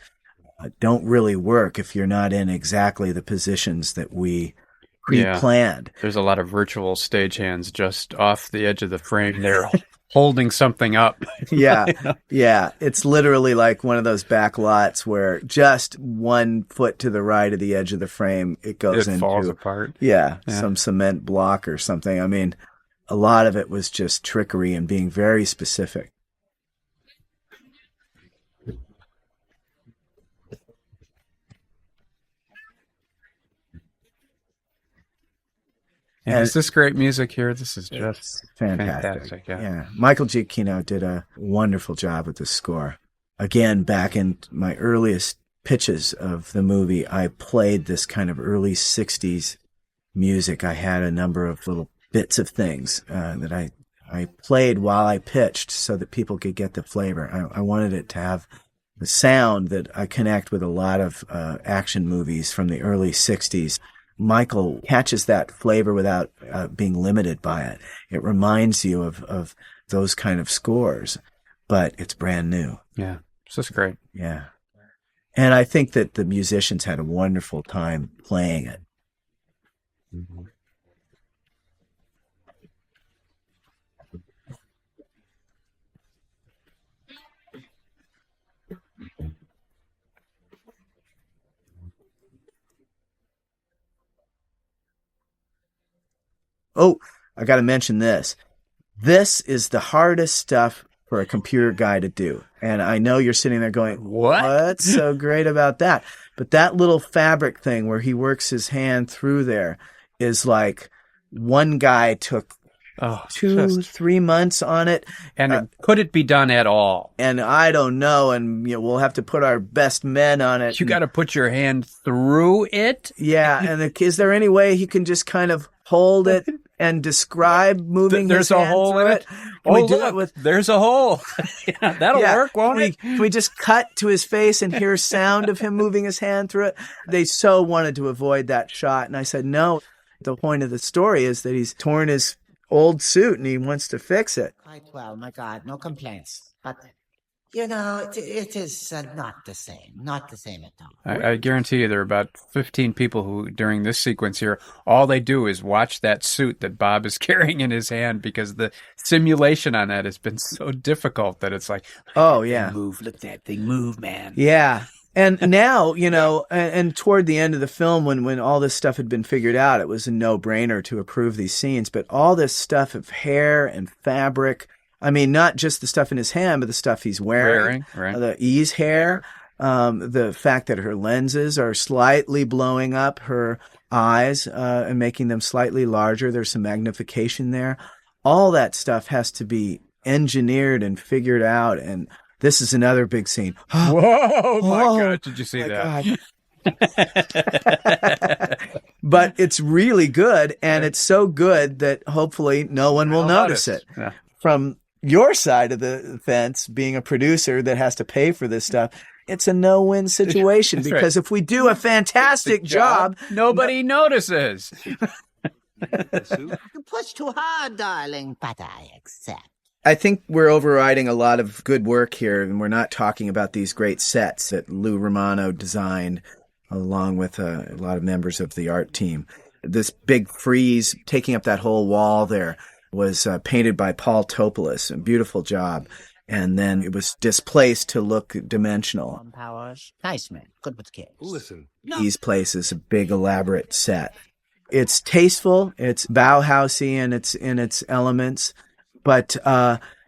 don't really work if you're not in exactly the positions that we pre-planned. There's a lot of virtual stagehands just off the edge of the frame. They're holding something up. Yeah. It's literally like one of those back lots where just 1 foot to the right of the edge of the frame, it falls apart. Yeah, some cement block or something. I mean, a lot of it was just trickery and being very specific. And is this great music here? This is just fantastic. Yeah. Michael Giacchino did a wonderful job with the score. Again, back in my earliest pitches of the movie, I played this kind of early 60s music. I had a number of little bits of things that I played while I pitched so that people could get the flavor. I wanted it to have the sound that I connect with a lot of action movies from the early 60s. Michael catches that flavor without being limited by it. It reminds you of those kind of scores, but it's brand new. Yeah, it's just great. Yeah. And I think that the musicians had a wonderful time playing it. Mm-hmm. Oh, I got to mention this. This is the hardest stuff for a computer guy to do. And I know you're sitting there going, what's so great about that? But that little fabric thing where he works his hand through there is like one guy took 2-3 months on it. And could it be done at all? And I don't know. And we'll have to put our best men on it. You got to put your hand through it? Yeah. And is there any way he can just kind of hold it and describe moving his hand hole through in it? Can we do it with... There's a hole. That'll work, won't it? Can we just cut to his face and hear sound of him moving his hand through it? They so wanted to avoid that shot. And I said, no, the point of the story is that he's torn his old suit and he wants to fix it. Quite well, my God, no complaints. But, it is not the same at all. I guarantee you there are about 15 people who, during this sequence here, all they do is watch that suit that Bob is carrying in his hand because the simulation on that has been so difficult that it's like, oh, yeah. Let that thing move, man. Yeah. And now, and toward the end of the film, when all this stuff had been figured out, it was a no-brainer to approve these scenes. But all this stuff of hair and fabric, I mean, not just the stuff in his hand, but the stuff he's wearing. Right. The E's hair, the fact that her lenses are slightly blowing up, her eyes and making them slightly larger. There's some magnification there. All that stuff has to be engineered and figured out. And this is another big scene. Whoa, my God. Did you see that? But it's really good, and it's so good that hopefully no one will notice it. Yeah. From your side of the fence, being a producer that has to pay for this stuff, it's a no-win situation because if we do a fantastic job, nobody notices. You push too hard, darling, but I accept. I think we're overriding a lot of good work here, and we're not talking about these great sets that Lou Romano designed along with a lot of members of the art team. This big frieze taking up that whole wall there was painted by Paul Topoulos, a beautiful job. And then it was displaced to look dimensional. Powers. Nice man. Good with kids. Listen. These places, a big elaborate set. It's tasteful, it's Bauhausy in its elements, but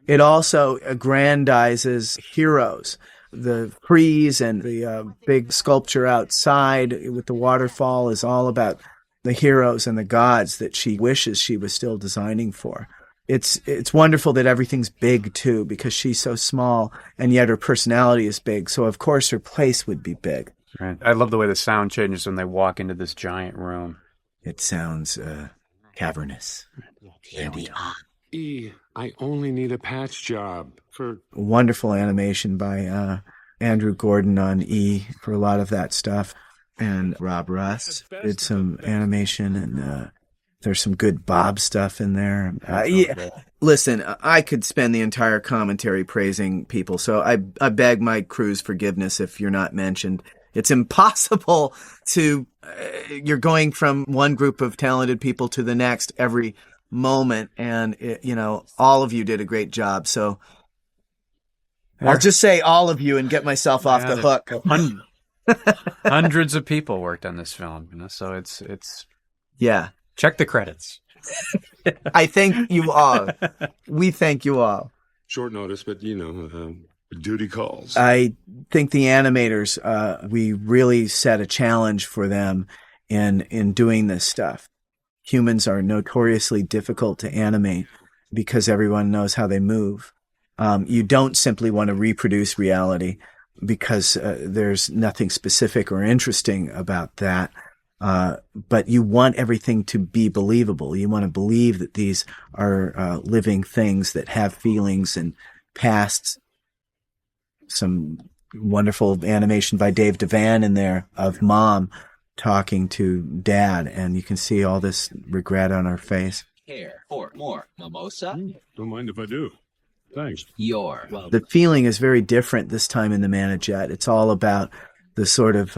it also aggrandizes heroes. The frieze and the big sculpture outside with the waterfall is all about the heroes and the gods that she wishes she was still designing for. It's wonderful that everything's big too, because she's so small and yet her personality is big. So of course her place would be big. Right. I love the way the sound changes when they walk into this giant room. It sounds cavernous. Here we are. I only need a patch job for... Wonderful animation by Andrew Gordon on E for a lot of that stuff. And Rob Russ did some animation, and there's some good Bob stuff in there. Listen, I could spend the entire commentary praising people, so I beg my crew's forgiveness if you're not mentioned. It's impossible to... you're going from one group of talented people to the next every moment, and all of you did a great job. So I'll just say all of you and get myself off the hook. Hundreds of people worked on this film, so it's yeah. Check the credits. I thank you all. We thank you all. Short notice, but duty calls. I think the animators, we really set a challenge for them in doing this stuff. Humans are notoriously difficult to animate because everyone knows how they move. You don't simply want to reproduce reality because there's nothing specific or interesting about that. But you want everything to be believable. You want to believe that these are living things that have feelings and pasts. Some wonderful animation by Dave Devan in there of Mom talking to Dad, and you can see all this regret on her face. Here, or more mimosa? Don't mind if I do. Thanks. The feeling is very different this time in The Man of Jet. It's all about the sort of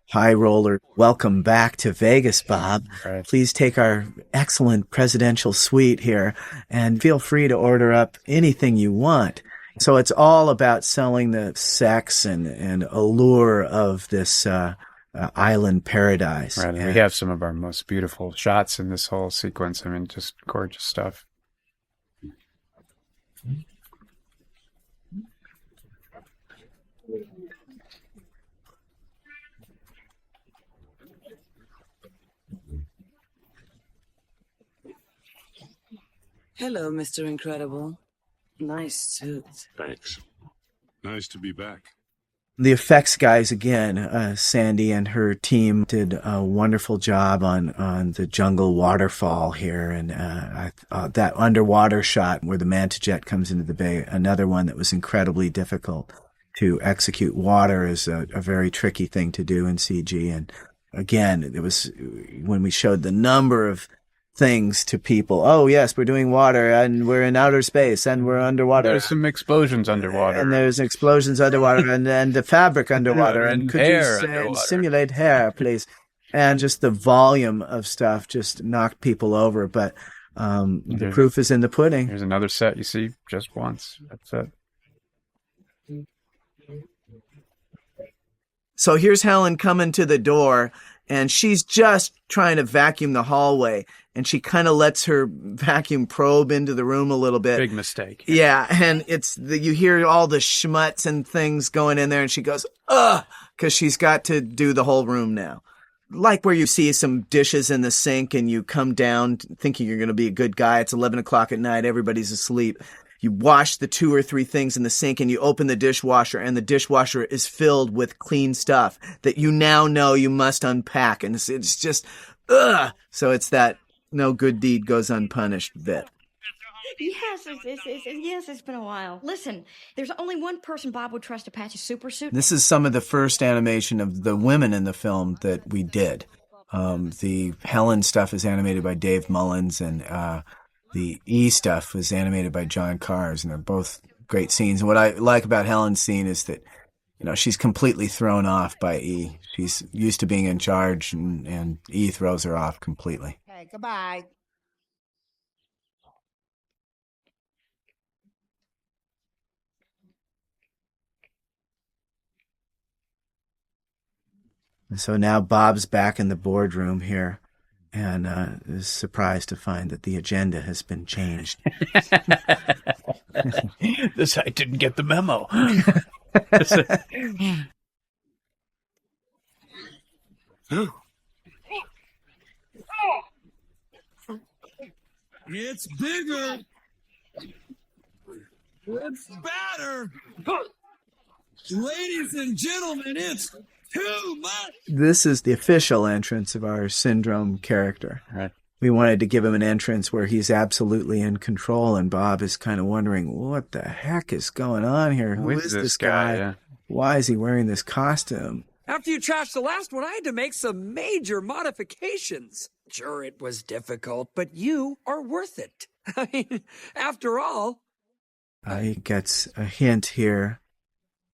high roller, welcome back to Vegas, Bob. Right. Please take our excellent presidential suite here and feel free to order up anything you want. So it's all about selling the sex and allure of this island paradise. Right, and we have some of our most beautiful shots in this whole sequence. I mean, just gorgeous stuff. Hello, Mr. Incredible. Nice suit. Thanks. Nice to be back. The effects guys, again, Sandy and her team did a wonderful job on the jungle waterfall here. And that underwater shot where the Mantajet comes into the bay, another one that was incredibly difficult to execute. Water is a very tricky thing to do in CG. And again, it was when we showed the number of things to people. Oh, yes, we're doing water, and we're in outer space, and we're underwater. There's some explosions underwater. And there's explosions underwater, and the fabric underwater. And could hair you underwater. simulate hair, please? And just the volume of stuff just knocked people over. But the proof is in the pudding. Here's another set you see just once. That's it. So here's Helen coming to the door, and she's just trying to vacuum the hallway, and she kind of lets her vacuum probe into the room a little bit. Big mistake. Yeah, and you hear all the schmutz and things going in there, and she goes, ugh, because she's got to do the whole room now. like where you see some dishes in the sink and you come down thinking you're going to be a good guy. It's 11 o'clock at night. Everybody's asleep. You wash the 2 or 3 things in the sink and you open the dishwasher and the dishwasher is filled with clean stuff that you now know you must unpack. And it's just, ugh. So it's that no good deed goes unpunished bit. Yes, it's been a while. Listen, there's only one person Bob would trust to patch a super suit. This is some of the first animation of the women in the film that we did. The Helen stuff is animated by Dave Mullins, and the E stuff was animated by John Cars, and they're both great scenes. And what I like about Helen's scene is that, you know, she's completely thrown off by E. She's used to being in charge, and E throws her off completely. Okay, goodbye. So now Bob's back in the boardroom here and is surprised to find that the agenda has been changed. This I didn't get the memo. It's bigger. It's better. Ladies and gentlemen, it's too much. This is the official entrance of our Syndrome character. Right. We wanted to give him an entrance where he's absolutely in control, and Bob is kind of wondering, what the heck is going on here? Who is this guy? Yeah. Why is he wearing this costume? After you trashed the last one, I had to make some major modifications. Sure, it was difficult, but you are worth it. I mean, after all... He gets a hint here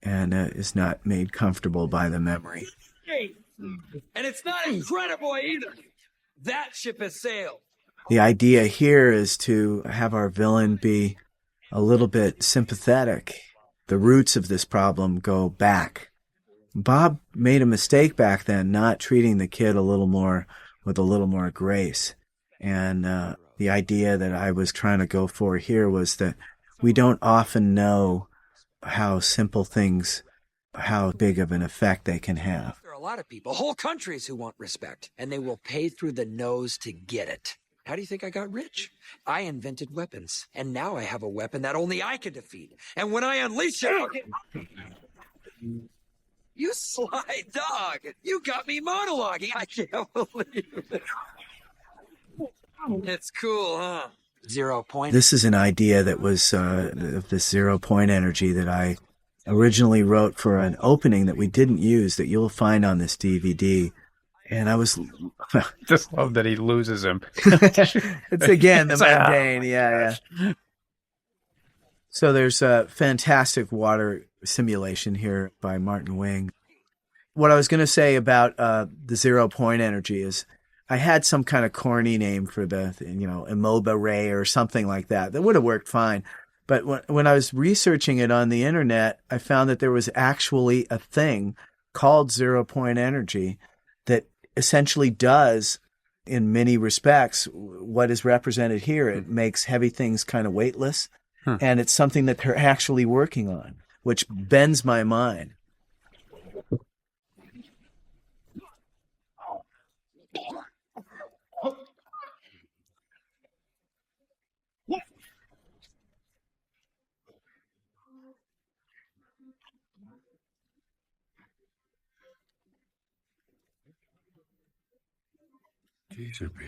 and is not made comfortable by the memory. And it's not incredible either. That ship has sailed. The idea here is to have our villain be a little bit sympathetic. The roots of this problem go back. Bob made a mistake back then, not treating the kid with a little more grace. And the idea that I was trying to go for here was that we don't often know how simple things, how big of an effect they can have. There are a lot of people, whole countries who want respect, and they will pay through the nose to get it. How do you think I got rich? I invented weapons, and now I have a weapon that only I can defeat. And when I unleash it... You sly dog! You got me monologuing! I can't believe it. It's cool, huh? 0 point. This is an idea that was of this 0 point energy that I originally wrote for an opening that we didn't use that you'll find on this DVD. And I was just love that he loses him. It's again the mundane, yeah. So there's a fantastic water simulation here by Martin Wing. What I was going to say about the 0 point energy is I had some kind of corny name for the, Amoeba Ray or something like that. That would have worked fine. But when I was researching it on the internet, I found that there was actually a thing called 0 point energy that essentially does, in many respects, what is represented here. It makes heavy things kind of weightless. And it's something that they're actually working on, which bends my mind. Geezer bee.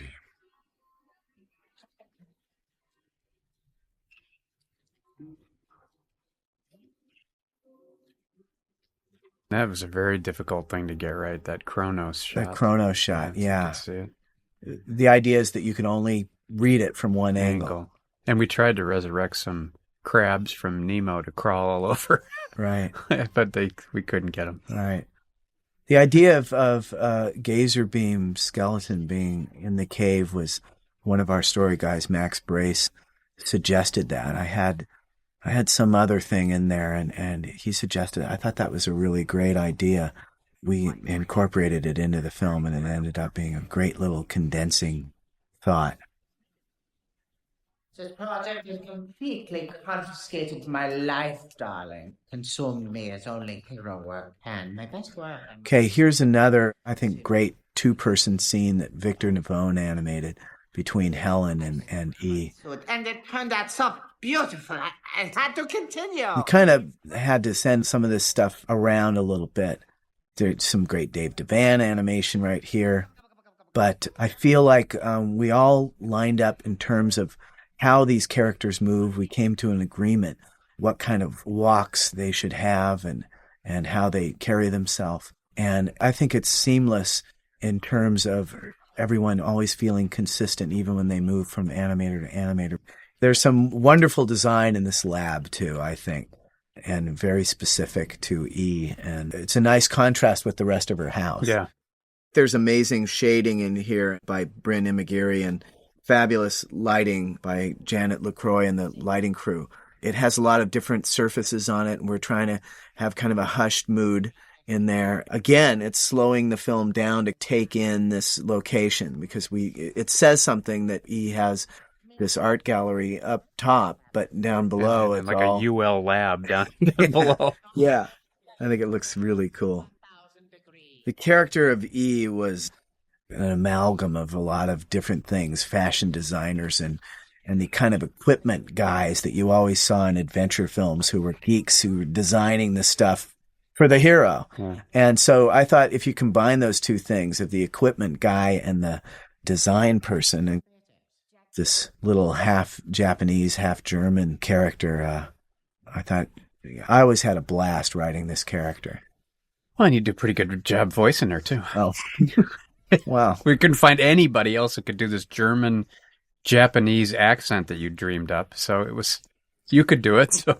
That was a very difficult thing to get right, that Chronos shot. That Chronos shot, yeah. See it. The idea is that you can only read it from one angle. And we tried to resurrect some crabs from Nemo to crawl all over. Right. But we couldn't get them. Right. The idea of Gazer Beam skeleton being in the cave was one of our story guys, Max Brace, suggested that. I had some other thing in there, and he suggested it. I thought that was a really great idea. We incorporated it into the film, and it ended up being a great little condensing thought. This project has completely confiscated my life, darling. Consumed me as only hero work can. My best work. Okay, here's another, I think, great two-person scene that Victor Navone animated between Helen and E. And it turned out so beautiful. I had to continue. We kind of had to send some of this stuff around a little bit. There's some great Dave Devan animation right here. But I feel like we all lined up in terms of how these characters move. We came to an agreement what kind of walks they should have and how they carry themselves. And I think it's seamless in terms of everyone always feeling consistent, even when they move from animator to animator. There's some wonderful design in this lab, too, I think, and very specific to E. And it's a nice contrast with the rest of her house. Yeah. There's amazing shading in here by Bryn Imagiri and fabulous lighting by Janet LaCroix and the lighting crew. It has a lot of different surfaces on it, and we're trying to have kind of a hushed mood in there. Again, it's slowing the film down to take in this location because it says something that E has this art gallery up top, but down below and it's like all... a UL lab down below. Yeah, I think it looks really cool. The character of E was an amalgam of a lot of different things, fashion designers and the kind of equipment guys that you always saw in adventure films who were geeks who were designing the stuff for the hero. Yeah. And so I thought if you combine those two things of the equipment guy and the design person and this little half Japanese, half German character, I thought I always had a blast writing this character. Well, and you do a pretty good job voicing her too. Oh, wow. We couldn't find anybody else who could do this German Japanese accent that you dreamed up. So it was... You could do it, so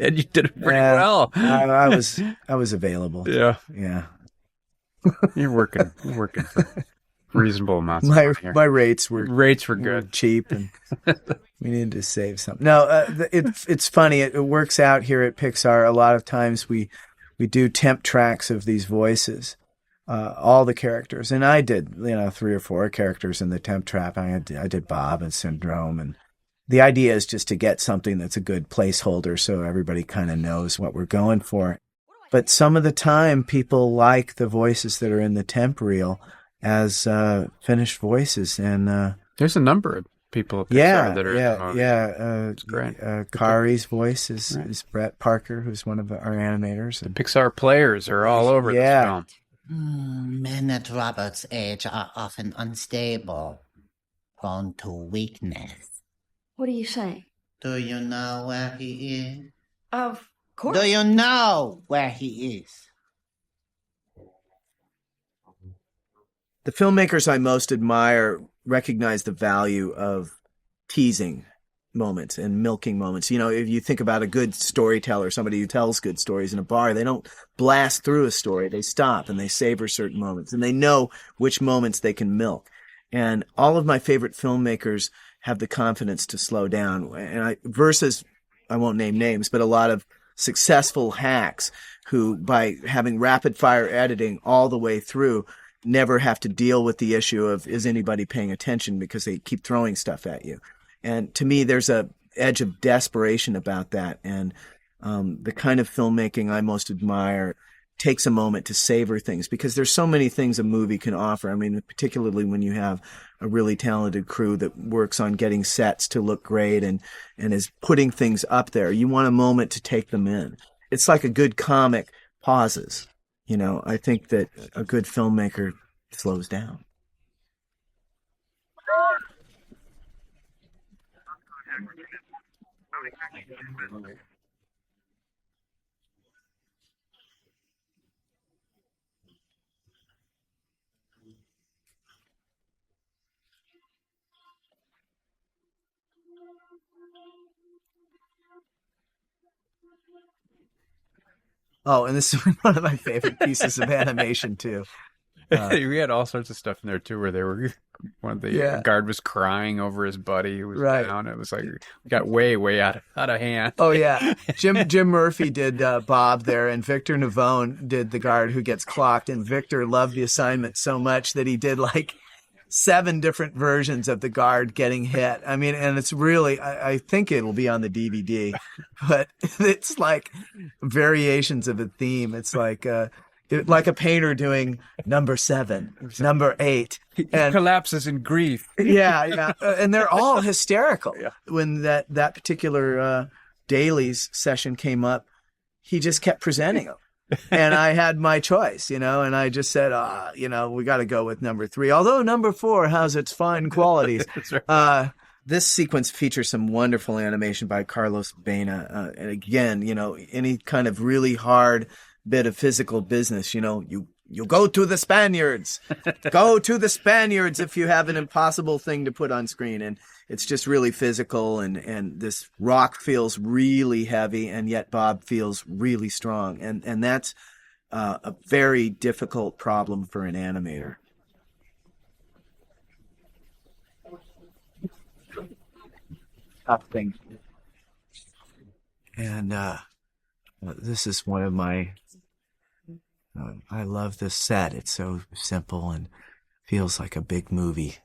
and you did it pretty well. I was available. Yeah. You're working for reasonable amounts. My of money my rates were good, cheap, and we needed to save something. No, it's funny. It works out here at Pixar. A lot of times we do temp tracks of these voices, all the characters, and I did 3 or 4 characters in the temp track. I did Bob and Syndrome and. The idea is just to get something that's a good placeholder so everybody kind of knows what we're going for. But some of the time, people like the voices that are in the temp reel as finished voices. And there's a number of people at Pixar that are it's great. Kari's voice is Brett Parker, who's one of our animators. The Pixar players are all over this film. Men at Robert's age are often unstable, prone to weakness. What are you saying? Do you know where he is? Of course. Do you know where he is? The filmmakers I most admire recognize the value of teasing moments and milking moments. If you think about a good storyteller, somebody who tells good stories in a bar, they don't blast through a story. They stop and they savor certain moments, and they know which moments they can milk. And all of my favorite filmmakers have the confidence to slow down. And versus, I won't name names, but a lot of successful hacks who, by having rapid fire editing all the way through, never have to deal with the issue of, is anybody paying attention, because they keep throwing stuff at you. And to me, there's a edge of desperation about that. And the kind of filmmaking I most admire takes a moment to savor things, because there's so many things a movie can offer. I mean, particularly when you have a really talented crew that works on getting sets to look great and is putting things up there. You want a moment to take them in. It's like a good comic pauses. I think that a good filmmaker slows down. Oh, and this is one of my favorite pieces of animation too. We had all sorts of stuff in there too, where they were guard was crying over his buddy who was down. It was like we got way out of hand. Oh yeah, Jim Murphy did Bob there, and Victor Navone did the guard who gets clocked. And Victor loved the assignment so much that he did like 7 different versions of the guard getting hit. I mean, and it's really, I think it'll be on the DVD, but it's like variations of a theme. It's like, like a painter doing number 7, number 8. And collapses in grief. Yeah. And they're all hysterical. When that particular dailies session came up, he just kept presenting them. And I had my choice, and I just said, we got to go with number 3. Although number 4 has its fine qualities. That's right. This sequence features some wonderful animation by Carlos Baena. And again, any kind of really hard bit of physical business, you go to the Spaniards. Go to the Spaniards if you have an impossible thing to put on screen. And it's just really physical, and this rock feels really heavy, and yet Bob feels really strong. And that's a very difficult problem for an animator. Tough thing. And this is one of my... I love this set. It's so simple and feels like a big movie.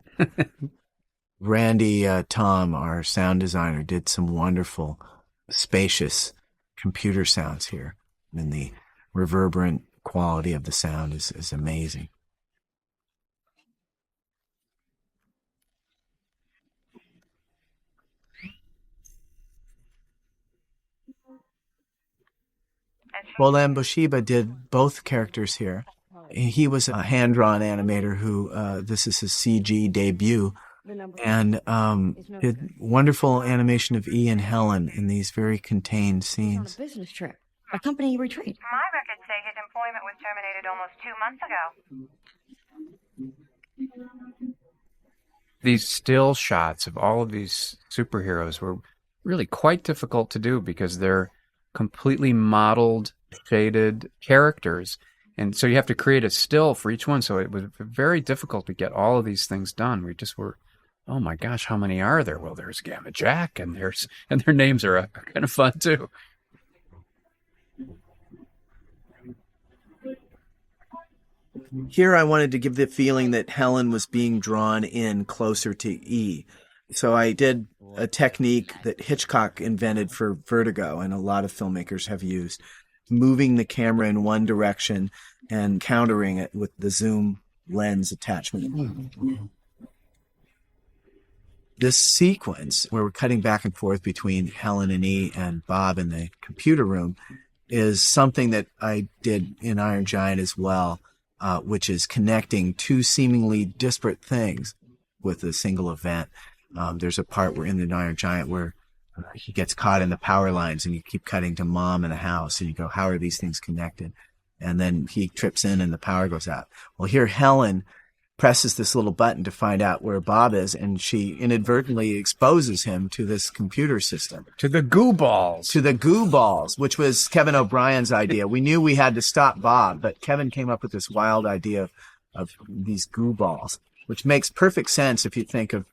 Randy Tom, our sound designer, did some wonderful, spacious computer sounds here. And the reverberant quality of the sound is amazing. Bolan Bushiba did both characters here. He was a hand-drawn animator who, this is his CG debut, and did wonderful animation of E and Helen in these very contained scenes. On a business trip, a company retreat. My records say his employment was terminated almost 2 months ago. These still shots of all of these superheroes were really quite difficult to do because they're completely modeled, shaded characters. And so you have to create a still for each one. So it was very difficult to get all of these things done. We just were, oh my gosh, how many are there? Well, there's Gamma Jack, and their names are kind of fun too. Here I wanted to give the feeling that Helen was being drawn in closer to E. So I did a technique that Hitchcock invented for Vertigo, and a lot of filmmakers have used, moving the camera in one direction and countering it with the zoom lens attachment. This sequence where we're cutting back and forth between Helen and E and Bob in the computer room is something that I did in Iron Giant as well, which is connecting two seemingly disparate things with a single event. There's a part where in the Iron Giant where he gets caught in the power lines, and you keep cutting to Mom in the house, and you go, how are these things connected? And then he trips in and the power goes out. Well, here Helen presses this little button to find out where Bob is, and she inadvertently exposes him to this computer system. To the goo balls. To the goo balls, which was Kevin O'Brien's idea. We knew we had to stop Bob, but Kevin came up with this wild idea of these goo balls, which makes perfect sense if you think of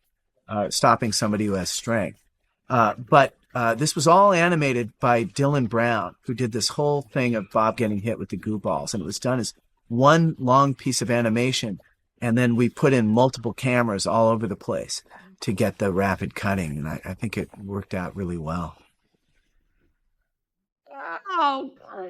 stopping somebody who has strength. But this was all animated by Dylan Brown, who did this whole thing of Bob getting hit with the goo balls. And it was done as one long piece of animation. And then we put in multiple cameras all over the place to get the rapid cutting. And I think it worked out really well.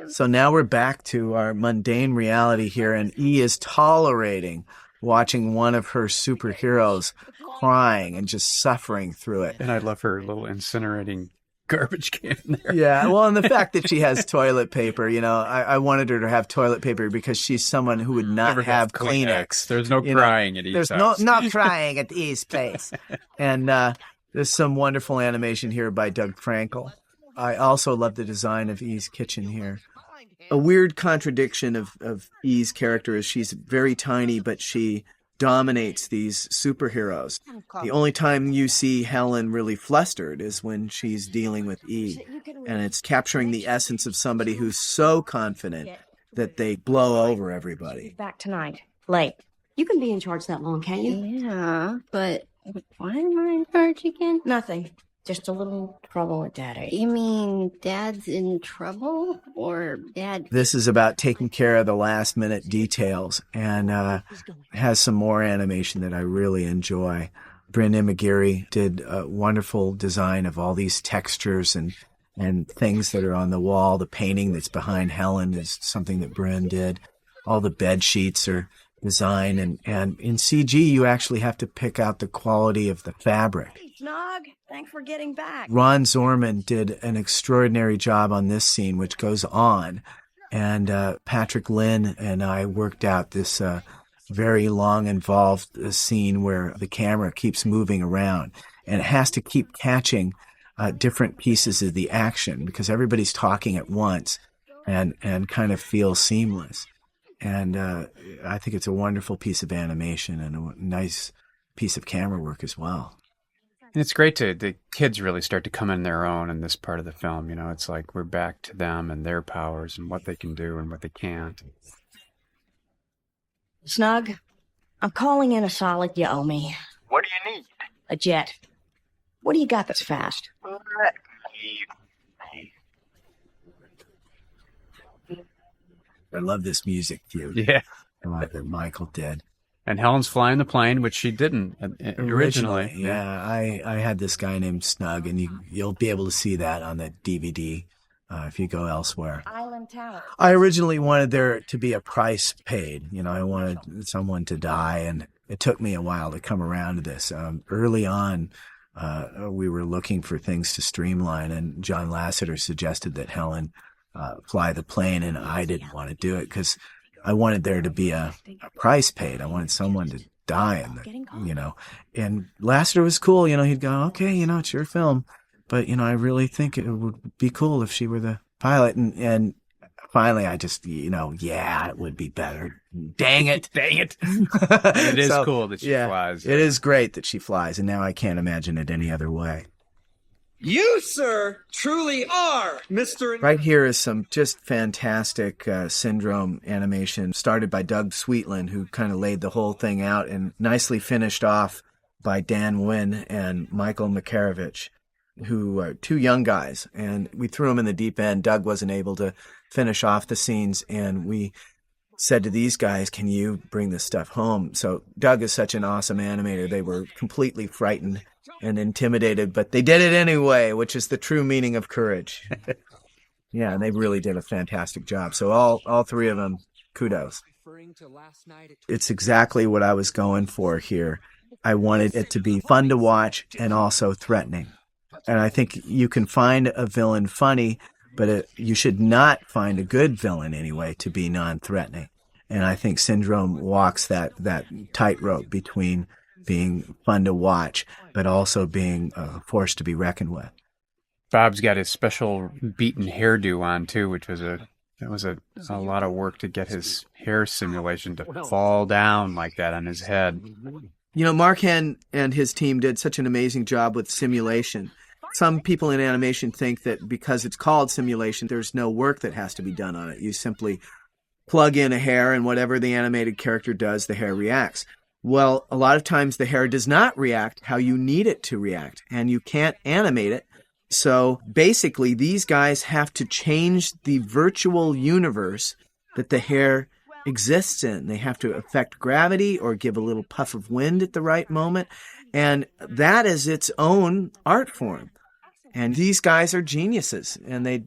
So now we're back to our mundane reality here. And E is tolerating watching one of her superheroes crying and just suffering through it. And I love her little incinerating garbage can there. Yeah, well, and the fact that she has toilet paper, I wanted her to have toilet paper because she's someone who would not have Kleenex. There's no crying at E's house. There's not crying at E's place. And there's some wonderful animation here by Doug Frankel. I also love the design of E's kitchen here. A weird contradiction of E's character is she's very tiny, but she dominates these superheroes. The only time you see Helen really flustered is when she's dealing with E. And it's capturing the essence of somebody who's so confident that they blow over everybody. Back tonight, late. You can be in charge that long, can't you? Yeah, but why am I in charge again? Nothing. Just a little trouble with Daddy. You mean Dad's in trouble? Or Dad... This is about taking care of the last minute details, and has some more animation that I really enjoy. Bryn Imagiri did a wonderful design of all these textures and things that are on the wall. The painting that's behind Helen is something that Bryn did. all the bed sheets are designed, and in CG you actually have to pick out the quality of the fabric. Hey, Snog, thanks for getting back. Ron Zorman did an extraordinary job on this scene, which goes on, and Patrick Lynn and I worked out this very long, involved scene where the camera keeps moving around, and it has to keep catching different pieces of the action because everybody's talking at once and kind of feels seamless. And I think it's a wonderful piece of animation and a nice piece of camera work as well. And it's great the kids really start to come in their own in this part of the film. You know, it's like we're back to them and their powers and what they can do and what they can't. Snug, I'm calling in a solid you owe me. What do you need? A jet. What do you got that's fast? I love this music cue. Yeah. That Michael did. And Helen's flying the plane, which she didn't originally. Yeah, I had this guy named Snug, and you'll be able to see that on the DVD if you go elsewhere. Island Tower. I originally wanted there to be a price paid. You know, I wanted someone to die, and it took me a while to come around to this. Early on, we were looking for things to streamline, and John Lasseter suggested that Helen fly the plane, and I didn't want to do it because I wanted there to be a price paid. I wanted someone to die, and Lasseter was cool. You know, he'd go, okay, you know, it's your film, but, you know, I really think it would be cool if she were the pilot. And finally I just, you know, yeah, it would be better. Dang it. Dang it. It is cool that she flies. It is great that she flies, and now I can't imagine it any other way. You, sir, truly are Mr. Right here is some just fantastic Syndrome animation started by Doug Sweetland, who kind of laid the whole thing out, and nicely finished off by Dan Wynn and Michael Makarovich, who are two young guys. And we threw them in the deep end. Doug wasn't able to finish off the scenes, and we said to these guys, can you bring this stuff home? So Doug is such an awesome animator. They were completely frightened and intimidated, but they did it anyway, which is the true meaning of courage. Yeah, and they really did a fantastic job. So all three of them, kudos. It's exactly what I was going for here. I wanted it to be fun to watch and also threatening. And I think you can find a villain funny, but you should not find a good villain anyway to be non-threatening. And I think Syndrome walks that tightrope between being fun to watch, but also being forced to be reckoned with. Bob's got his special beaten hairdo on too, which was a lot of work to get his hair simulation to fall down like that on his head. You know, Mark Henn and his team did such an amazing job with simulation. Some people in animation think that because it's called simulation, there's no work that has to be done on it. You simply plug in a hair, and whatever the animated character does, the hair reacts. Well, a lot of times the hair does not react how you need it to react, and you can't animate it. So basically, these guys have to change the virtual universe that the hair exists in. They have to affect gravity or give a little puff of wind at the right moment, and that is its own art form. And these guys are geniuses, and they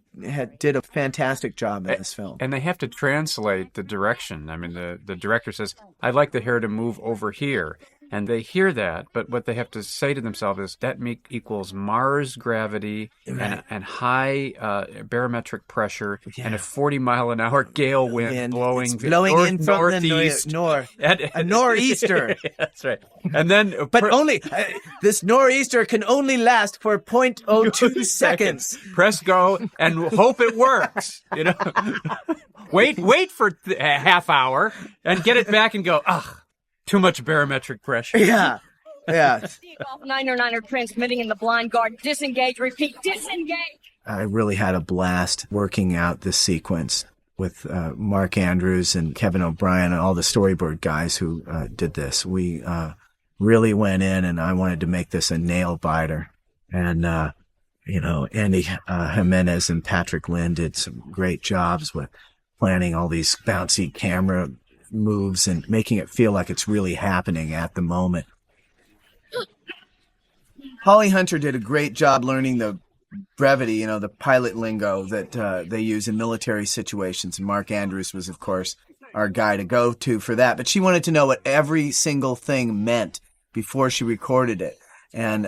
did a fantastic job in this film. And they have to translate the direction. I mean, the director says, I'd like the hair to move over here. And they hear that, but what they have to say to themselves is that equals Mars gravity and high barometric pressure and a 40-mile-an-hour gale wind blowing in from northeast. the north. A nor'easter. That's right. And then, but only this nor'easter can only last for 0.02 seconds. Press go and hope it works. You know, wait for a half hour and get it back and go. Ugh. Too much barometric pressure. Yeah. Off 909er transmitting in the blind guard. Disengage, repeat, disengage. I really had a blast working out this sequence with Mark Andrews and Kevin O'Brien and all the storyboard guys who did this. We really went in, and I wanted to make this a nail biter. And, Andy Jimenez and Patrick Lynn did some great jobs with planning all these bouncy camera moves and making it feel like it's really happening at the moment. Holly Hunter did a great job learning the brevity, the pilot lingo that they use in military situations. And Mark Andrews was, of course, our guy to go to for that. But she wanted to know what every single thing meant before she recorded it. And,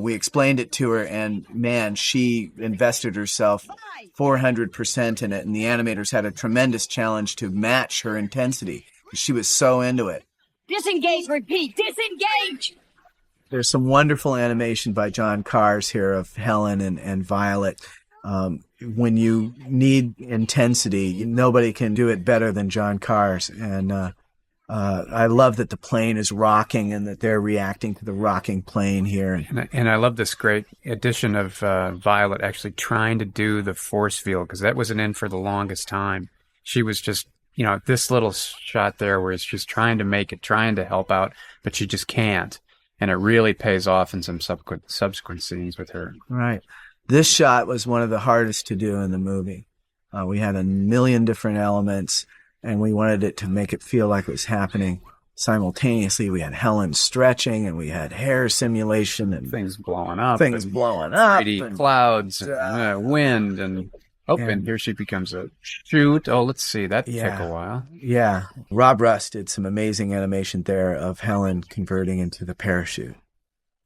we explained it to her, and man, she invested herself 400% in it. And the animators had a tremendous challenge to match her intensity. She was so into it. Disengage, repeat, disengage! There's some wonderful animation by John Cars here of Helen and Violet. When you need intensity, nobody can do it better than John Cars. And I love that the plane is rocking and that they're reacting to the rocking plane here. And I love this great addition of Violet actually trying to do the force field, because that wasn't in for the longest time. She was just, this little shot there where she's trying to make it, trying to help out, but she just can't. And it really pays off in some subsequent scenes with her. Right. This shot was one of the hardest to do in the movie. We had a million different elements, and we wanted it to make it feel like it was happening simultaneously. We had Helen stretching, and we had hair simulation, and things blowing up. 3D clouds, and wind, and and here she becomes a shoot. Oh, let's see. That took a while. Yeah. Rob Russ did some amazing animation there of Helen converting into the parachute.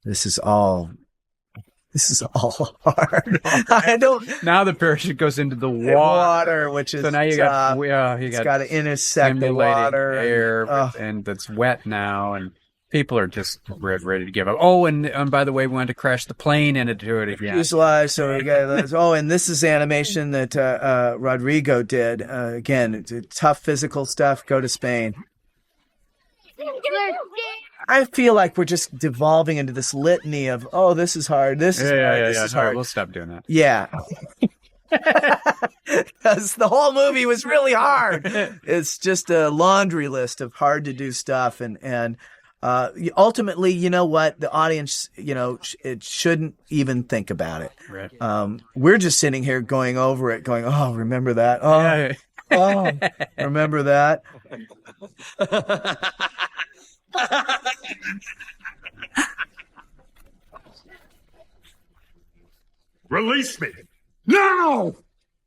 This is all hard. I don't. Now the parachute goes into the water, which is so now you got to intersect the water air, and that's wet now, and people are just ready to give up. Oh, and by the way, we wanted to crash the plane into it again. Fuselage, so we got and this is animation that Rodrigo did. Again, it's tough physical stuff. Go to Spain. I feel like we're just devolving into this litany of, this is hard, this is hard, this is hard. We'll stop doing that. Yeah. Because the whole movie was really hard. It's just a laundry list of hard to do stuff. And ultimately, you know what? The audience, it shouldn't even think about it. Right. We're just sitting here going over it, going, oh, remember that? Oh, remember that? Release me now!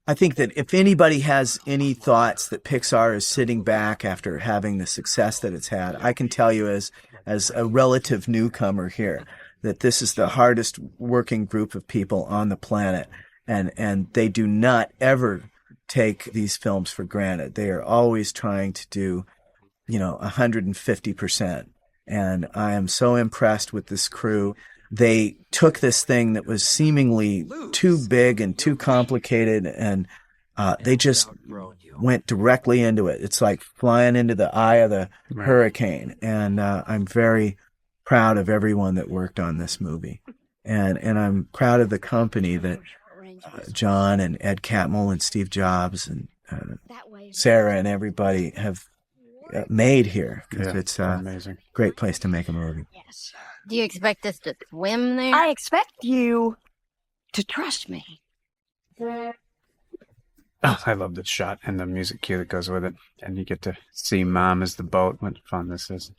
I think that if anybody has any thoughts that Pixar is sitting back after having the success that it's had, I can tell you as a relative newcomer here that this is the hardest working group of people on the planet, and they do not ever take these films for granted. They are always trying to do 150%. And I am so impressed with this crew. They took this thing that was seemingly too big and too complicated, and they just went directly into it. It's like flying into the eye of the hurricane. And I'm very proud of everyone that worked on this movie. And I'm proud of the company that John and Ed Catmull and Steve Jobs and Sarah and everybody have made here, because it's an amazing, great place to make a movie. Yes. Do you expect us to swim there? I expect you to trust me. Oh, I love this shot and the music cue that goes with it. And you get to see Mom as the boat. What fun this is.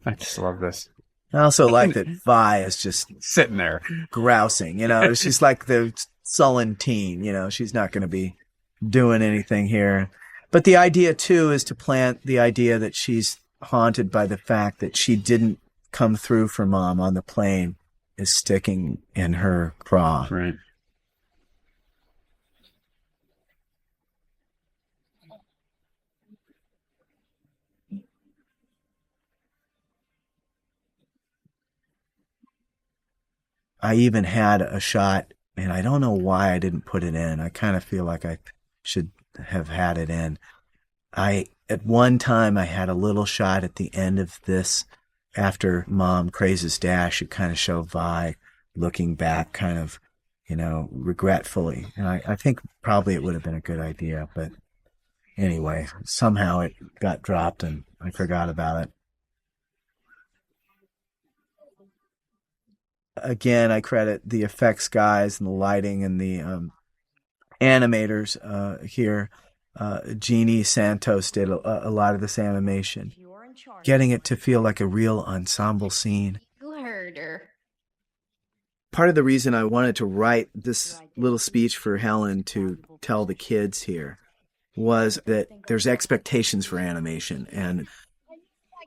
I just love this. I also like that Vi is just sitting there grousing, she's like the sullen teen, she's not going to be doing anything here. But the idea, too, is to plant the idea that she's haunted by the fact that she didn't come through for Mom on the plane is sticking in her craw. Right. I even had a shot, and I don't know why I didn't put it in. I kind of feel like I should have had it in. At one time, I had a little shot at the end of this after Mom crazes dash. It kind of showed Vi looking back kind of, regretfully. And I think probably it would have been a good idea. But anyway, somehow it got dropped and I forgot about it. Again, I credit the effects guys and the lighting and the animators here. Jeannie Santos did a lot of this animation, getting it to feel like a real ensemble scene. You heard her. Part of the reason I wanted to write this little speech for Helen to tell the kids here was that there's expectations for animation. And,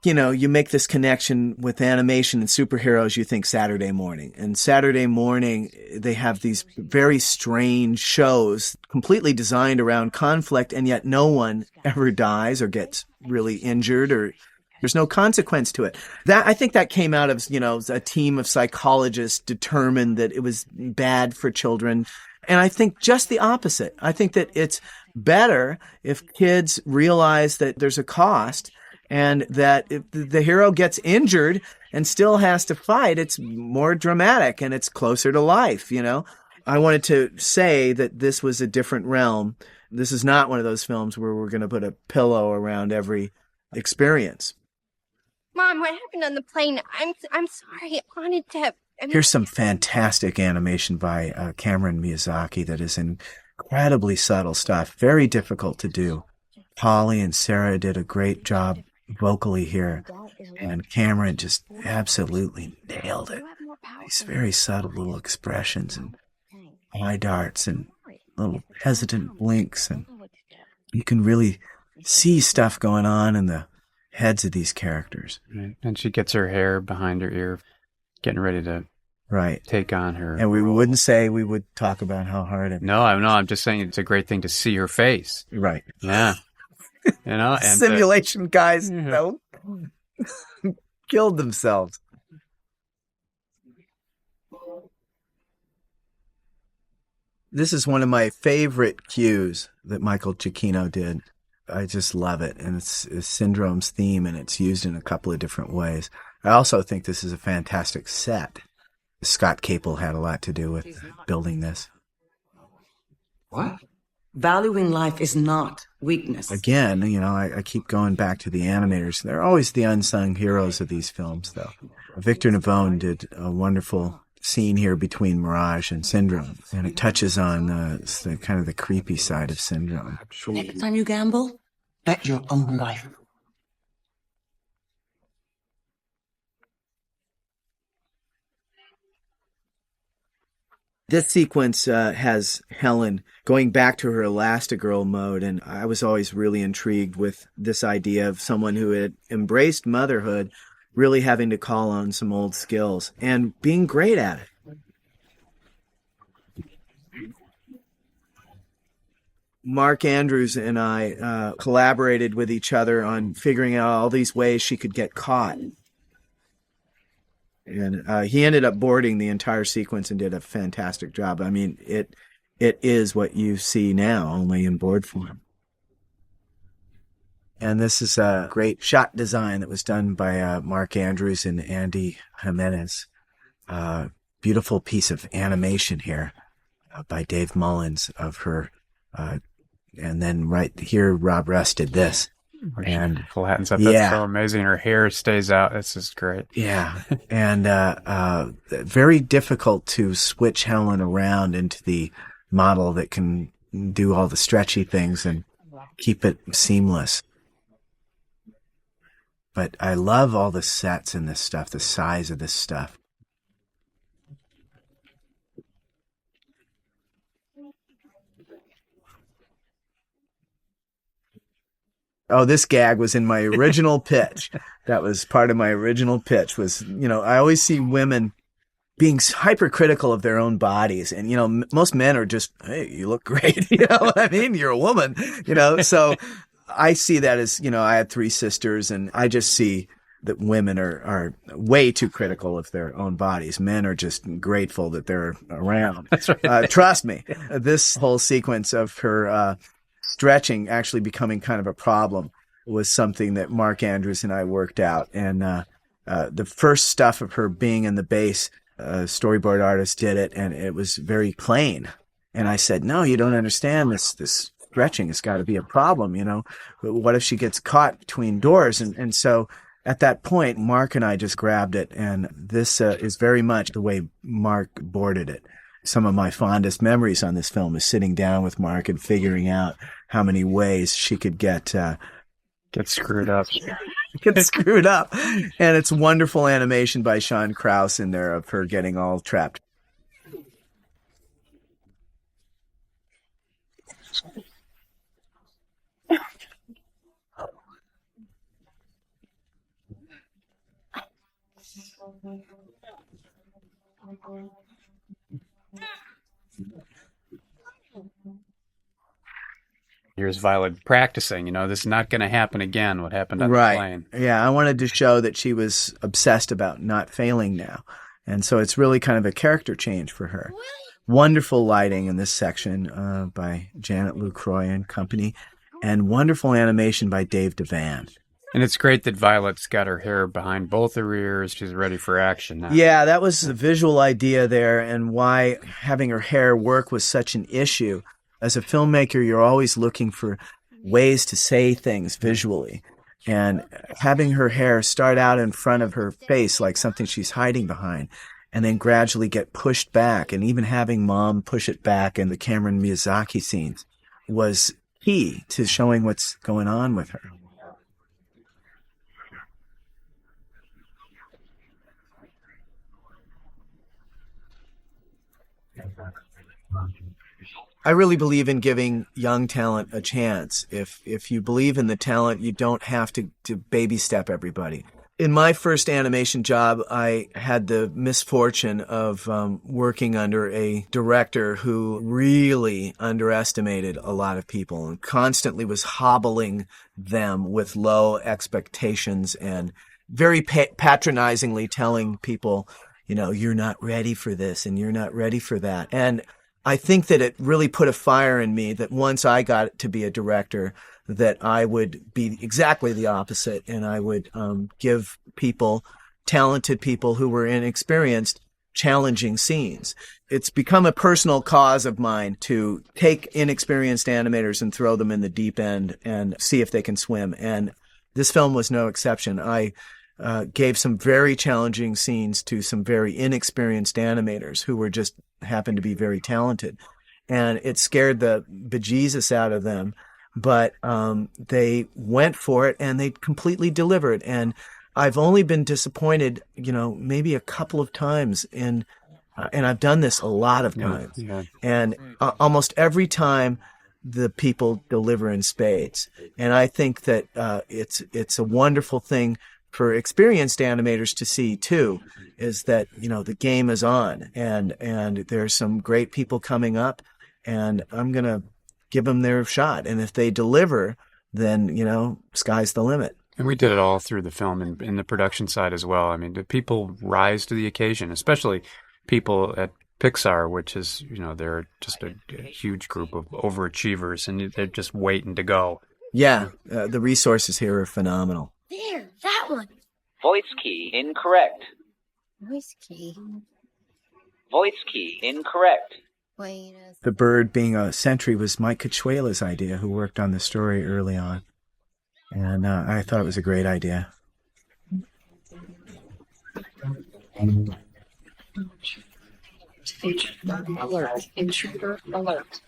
you know, you make this connection with animation and superheroes, you think Saturday morning. And Saturday morning, they have these very strange shows completely designed around conflict, and yet no one ever dies or gets really injured, or there's no consequence to it. I think that came out of, you know, a team of psychologists determined that it was bad for children. And I think just the opposite. I think that it's better if kids realize that there's a cost, and that if the hero gets injured and still has to fight, it's more dramatic and it's closer to life, you know? I wanted to say that this was a different realm. This is not one of those films where we're going to put a pillow around every experience. Mom, what happened on the plane? I'm sorry. I wanted to... Here's some fantastic animation by Cameron Miyazaki that is incredibly subtle stuff, very difficult to do. Polly and Sarah did a great job vocally here, and Cameron just absolutely nailed it. These very subtle little expressions and eye darts and little hesitant blinks, and you can really see stuff going on in the heads of these characters. Right. And she gets her hair behind her ear, getting ready to take on her. And we wouldn't say we would talk about how hard it is. No, I'm just saying it's a great thing to see her face. Right. Yeah. You know, and simulation guys, you know, killed themselves. This is one of my favorite cues that Michael Giacchino did. I just love it. And it's Syndrome's theme, and it's used in a couple of different ways. I also think this is a fantastic set. Scott Capel had a lot to do with building this. What? Valuing life is not weakness. Again, you know, I keep going back to the animators. They're always the unsung heroes of these films, though. Victor Navone did a wonderful scene here between Mirage and Syndrome, and it touches on the kind of the creepy side of Syndrome. Next time you gamble, bet your own life. This sequence has Helen going back to her Elastigirl mode, and I was always really intrigued with this idea of someone who had embraced motherhood really having to call on some old skills and being great at it. Mark Andrews and I collaborated with each other on figuring out all these ways she could get caught. And he ended up boarding the entire sequence and did a fantastic job. I mean, it is what you see now, only in board form. And this is a great shot design that was done by Mark Andrews and Andy Jimenez. Beautiful piece of animation here by Dave Mullins of her. And then right here, Rob Russ did this. And flattens up. That's so amazing. Her hair stays out. This is great. Yeah. And very difficult to switch Helen around into the model that can do all the stretchy things and keep it seamless. But I love all the sets in this stuff, the size of this stuff. Oh, this gag was in my original pitch. That was part of my original pitch was, you know, I always see women being hypercritical of their own bodies. And, you know, most men are just, hey, you look great. You know what I mean? You're a woman, you know? So I see that as, you know, I had 3 sisters, and I just see that women are way too critical of their own bodies. Men are just grateful that they're around. That's right. Trust me, this whole sequence of her, stretching actually becoming kind of a problem was something that Mark Andrews and I worked out. And the first stuff of her being in the base, storyboard artist did it, and it was very plain. And I said, no, you don't understand this stretching has got to be a problem, you know. What if she gets caught between doors? And so at that point, Mark and I just grabbed it, and this is very much the way Mark boarded it. Some of my fondest memories on this film is sitting down with Mark and figuring out how many ways she could get screwed up. Get screwed up. And it's wonderful animation by Sean Krause in there of her getting all trapped. Here's Violet practicing. This is not going to happen again, what happened on the Right. plane. Yeah, I wanted to show that she was obsessed about not failing now. And so it's really kind of a character change for her. Wonderful lighting in this section by Janet Lucroy and company, and wonderful animation by Dave Devan. And it's great that Violet's got her hair behind both her ears. She's ready for action now. Yeah, that was the visual idea there, and why having her hair work was such an issue. As a filmmaker, you're always looking for ways to say things visually. And having her hair start out in front of her face like something she's hiding behind, and then gradually get pushed back, and even having Mom push it back in the Cameron Miyazaki scenes was key to showing what's going on with her. I really believe in giving young talent a chance. If you believe in the talent, you don't have to baby step everybody. In my first animation job, I had the misfortune of working under a director who really underestimated a lot of people and constantly was hobbling them with low expectations and very patronizingly telling people, you're not ready for this and you're not ready for that. And I think that it really put a fire in me that once I got to be a director, that I would be exactly the opposite, and I would give people, talented people who were inexperienced, challenging scenes. It's become a personal cause of mine to take inexperienced animators and throw them in the deep end and see if they can swim. And this film was no exception. I gave some very challenging scenes to some very inexperienced animators who were just happened to be very talented. And it scared the bejesus out of them. But they went for it and they completely delivered. And I've only been disappointed, maybe a couple of times and I've done this a lot of times. Yeah. And almost every time the people deliver in spades. And I think that it's a wonderful thing for experienced animators to see too, is that, the game is on and there's some great people coming up, and I'm going to give them their shot. And if they deliver, then, sky's the limit. And we did it all through the film and in the production side as well. I mean, the people rise to the occasion, especially people at Pixar, which is, they're just a huge group of overachievers and they're just waiting to go. Yeah, the resources here are phenomenal. There, that one. Voice key incorrect. Voice key. Voice key incorrect. Wait a The bird being a sentry was Mike Cachuela's idea, who worked on the story early on. And I thought it was a great idea. Alert. Intruder alert.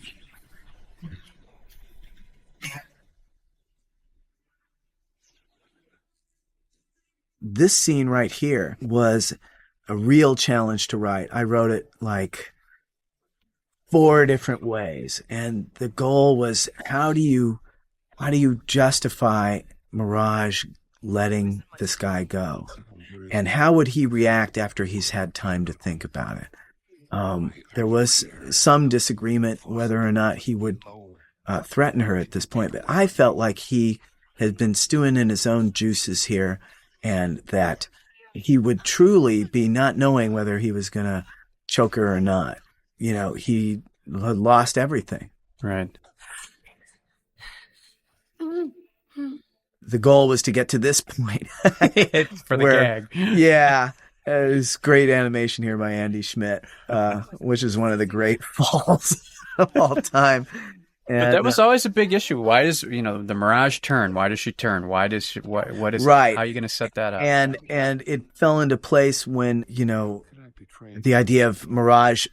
This scene right here was a real challenge to write. I wrote it like 4 different ways. And the goal was, how do you justify Mirage letting this guy go? And how would he react after he's had time to think about it? There was some disagreement whether or not he would threaten her at this point, but I felt like he had been stewing in his own juices here, and that he would truly be not knowing whether he was going to choke her or not. He had lost everything. Right. The goal was to get to this point. For the gag. Yeah. It was great animation here by Andy Schmidt, which is one of the great falls of all time. And, but that was always a big issue. Why does, the Mirage turn? Why does she turn? Why does she, what is, right. How are you going to set that up? And it fell into place when, the idea of Mirage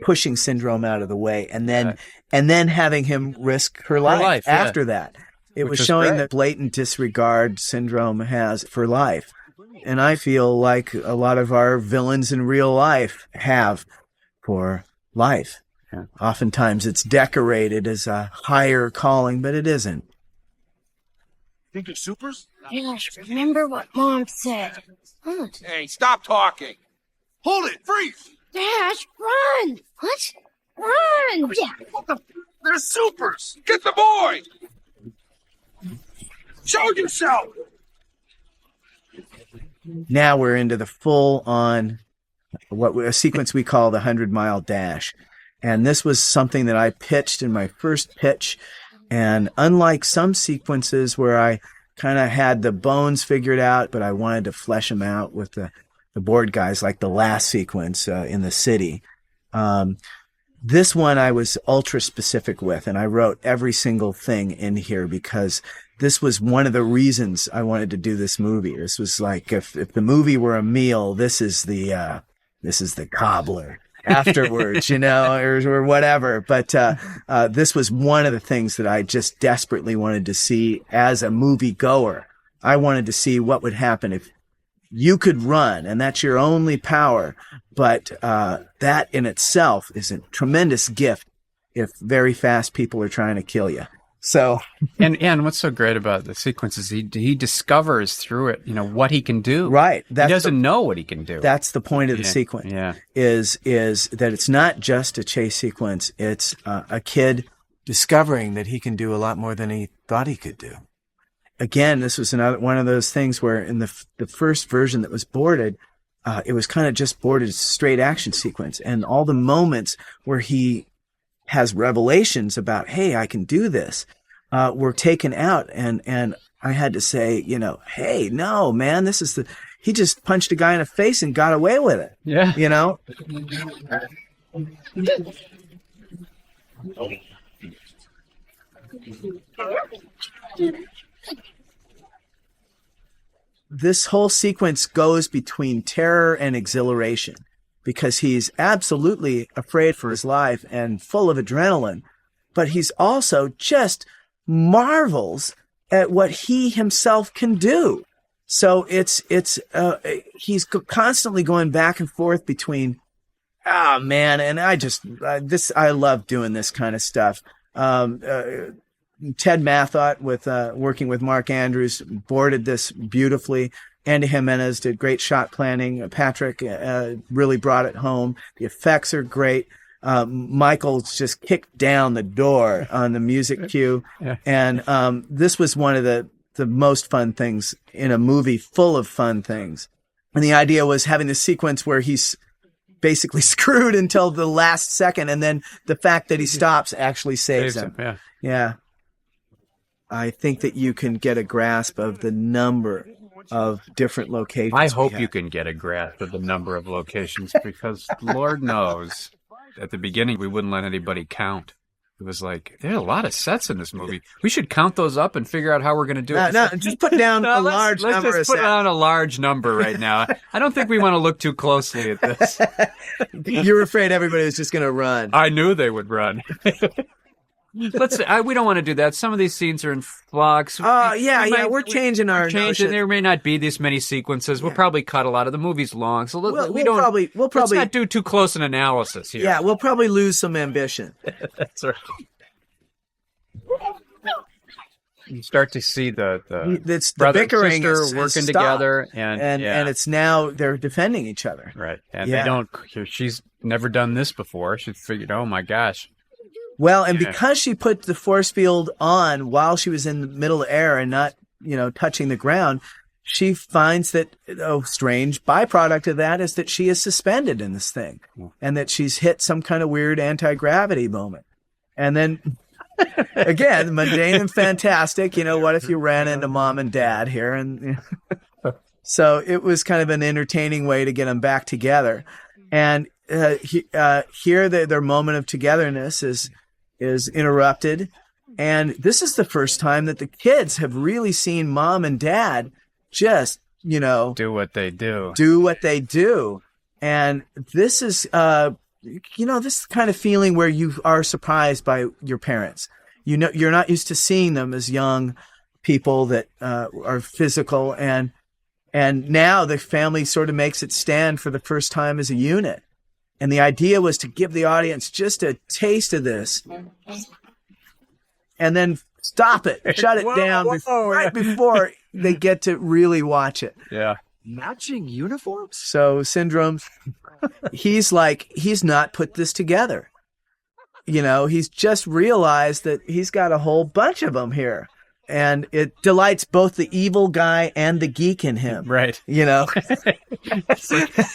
pushing Syndrome out of the way and then having him risk her life after that. It was showing the blatant disregard Syndrome has for life. And I feel like a lot of our villains in real life have for life. Yeah. Oftentimes it's decorated as a higher calling, but it isn't. Think you're supers? Gosh, remember what Mom said. Hey, stop talking. Hold it, freeze. Dash, run! What? Run! Yeah. They're supers. Get the boy. Show yourself. Now we're into the full on a sequence we call the 100-mile dash. And this was something that I pitched in my first pitch. And unlike some sequences where I kind of had the bones figured out, but I wanted to flesh them out with the board guys, like the last sequence in the city. This one I was ultra specific with, and I wrote every single thing in here because this was one of the reasons I wanted to do this movie. This was like, if the movie were a meal, this is the cobbler afterwards, or whatever. But this was one of the things that I just desperately wanted to see as a movie goer. I wanted to see what would happen if you could run, and that's your only power. But that in itself is a tremendous gift if very fast people are trying to kill you. So, and what's so great about the sequence is he discovers through it, what he can do. Right. He doesn't know what he can do. That's the point of the sequence. Yeah. Is that it's not just a chase sequence. It's a kid discovering that he can do a lot more than he thought he could do. Again, this was one of those things where in the first version that was boarded, it was kind of just boarded as a straight action sequence, and all the moments where he has revelations about, hey, I can do this, were taken out. And I had to say, hey, no, man, he just punched a guy in the face and got away with it. Yeah. This whole sequence goes between terror and exhilaration, because he's absolutely afraid for his life and full of adrenaline, but he's also just marvels at what he himself can do. So he's constantly going back and forth between, man, and I love doing this kind of stuff. Ted Mathot with working with Mark Andrews boarded this beautifully. Andy Jimenez did great shot planning. Patrick really brought it home. The effects are great. Michael's just kicked down the door on the music cue. Yeah. And this was one of the most fun things in a movie full of fun things. And the idea was having the sequence where he's basically screwed until the last second, and then the fact that he stops actually saves him. Yeah. Yeah. I think that you can get a grasp of the number of different locations. I hope you can get a grasp of the number of locations, because Lord knows, at the beginning we wouldn't let anybody count. It was like, there are a lot of sets in this movie. We should count those up and figure out how we're going to do it. No, just put down a large number. Let's just put down a large number right now. I don't think we want to look too closely at this. You were afraid everybody was just going to run. I knew they would run. We don't want to do that. Some of these scenes are in flux. We're changing our notion. There may not be this many sequences. We'll probably cut a lot of the movies long. So we'll let's not do too close an analysis here. Yeah, we'll probably lose some ambition. That's right. You start to see the brother and sister working together, and it's now they're defending each other. Right, and they don't. She's never done this before. She figured, oh my gosh. Well, and because she put the force field on while she was in the middle of air and not, touching the ground, she finds that a strange byproduct of that is that she is suspended in this thing, and that she's hit some kind of weird anti-gravity moment. And then, again, mundane and fantastic. What if you ran into mom and dad here? And so it was kind of an entertaining way to get them back together. And here, their moment of togetherness is interrupted. And this is the first time that the kids have really seen mom and dad just, do what they do. And this is, this kind of feeling where you are surprised by your parents. You're not used to seeing them as young people that are physical. And now the family sort of makes it stand for the first time as a unit. And the idea was to give the audience just a taste of this. And then stop it, shut it down right before they get to really watch it. Yeah. Matching uniforms? So Syndrome, he's not put this together. You know, he's just realized that he's got a whole bunch of them here. And it delights both the evil guy and the geek in him. Right. You know?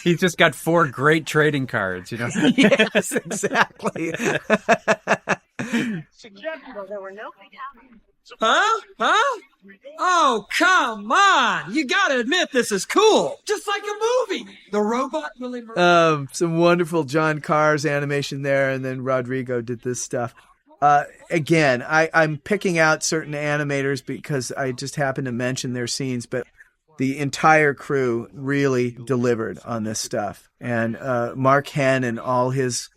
He's just got 4 great trading cards, you know? Yes, exactly. Huh? Oh, come on. You gotta admit this is cool. Just like a movie. The robot really... Some wonderful John Carr's animation there, and then Rodrigo did this stuff. Again, I'm picking out certain animators because I just happen to mention their scenes, but the entire crew really delivered on this stuff. And Mark Henn and all his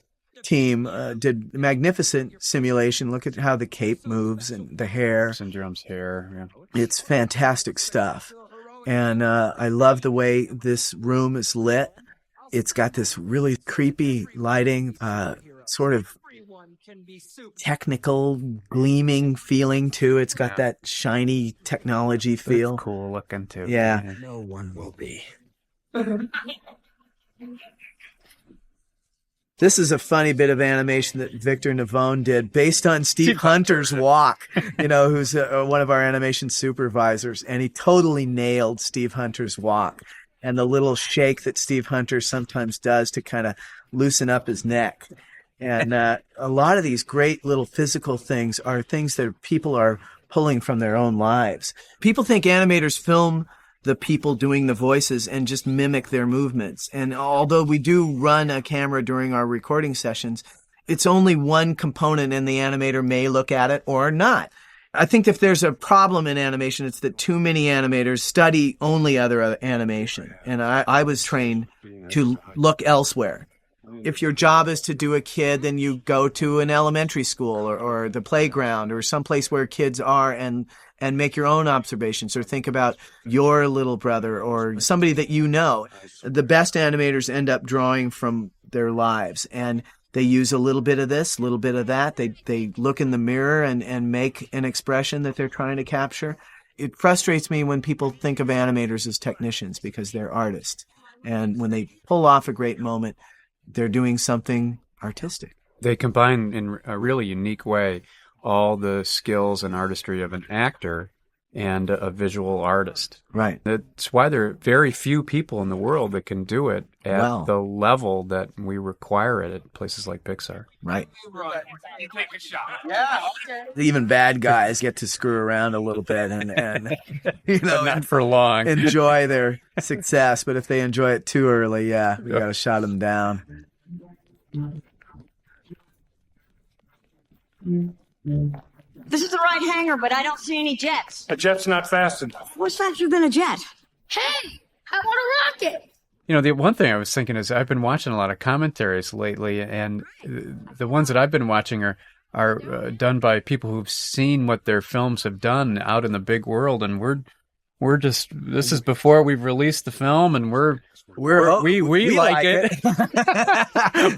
team did magnificent simulation. Look at how the cape moves and the hair. Syndrome's hair. Yeah. It's fantastic stuff. And I love the way this room is lit. It's got this really creepy lighting, sort of technical, gleaming feeling to it. It's got that shiny technology feel. It's cool looking too. Yeah. No one will be. This is a funny bit of animation that Victor Navone did based on Steve Hunter's walk, you know, who's one of our animation supervisors. And he totally nailed Steve Hunter's walk and the little shake that Steve Hunter sometimes does to kind of loosen up his neck. And a lot of these great little physical things are things that people are pulling from their own lives. People think animators film the people doing the voices and just mimic their movements. And although we do run a camera during our recording sessions, it's only one component and the animator may look at it or not. I think if there's a problem in animation, it's that too many animators study only other animation. And I was trained to look elsewhere. If your job is to do a kid, then you go to an elementary school or the playground or someplace where kids are and make your own observations, or think about your little brother or somebody that you know. The best animators end up drawing from their lives, and they use a little bit of this, a little bit of that. They look in the mirror and make an expression that they're trying to capture. It frustrates me when people think of animators as technicians because they're artists. And when they pull off a great moment, they're doing something artistic. They combine in a really unique way all the skills and artistry of an actor and a visual artist. Right. That's why there are very few people in the world that can do it at the level that we require it at places like Pixar. Right. Take a shot. Yeah, okay. Even bad guys get to screw around a little bit and you know, not for long. enjoy their success. But if they enjoy it too early, we got to shut them down. This is the right hangar, but I don't see any jets. A jet's not fast enough. What's faster than a jet? Hey, I want a rocket. You know, the one thing I was thinking is I've been watching a lot of commentaries lately, and the ones that I've been watching are done by people who've seen what their films have done out in the big world, and we're just, this is before we've released the film, and we like it.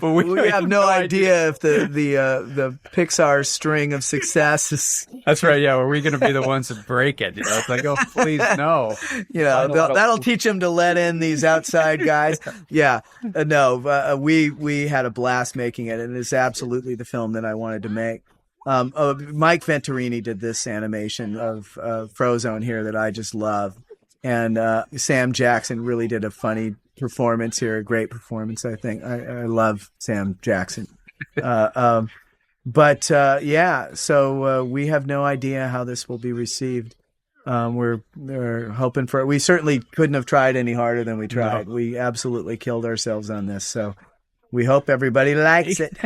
But we have no idea if the Pixar string of success is. That's right. Yeah, are we going to be the ones that break it? You know, it's like, oh, please no. You know, that'll teach them to let in these outside guys. Yeah, no, we had a blast making it, and it's absolutely the film that I wanted to make. Mike Venturini did this animation of Frozone here that I just love. And Sam Jackson really did a funny performance here, a great performance, I think. I love Sam Jackson. So we have no idea how this will be received. We're hoping for it. We certainly couldn't have tried any harder than we tried. No. We absolutely killed ourselves on this. So we hope everybody likes it.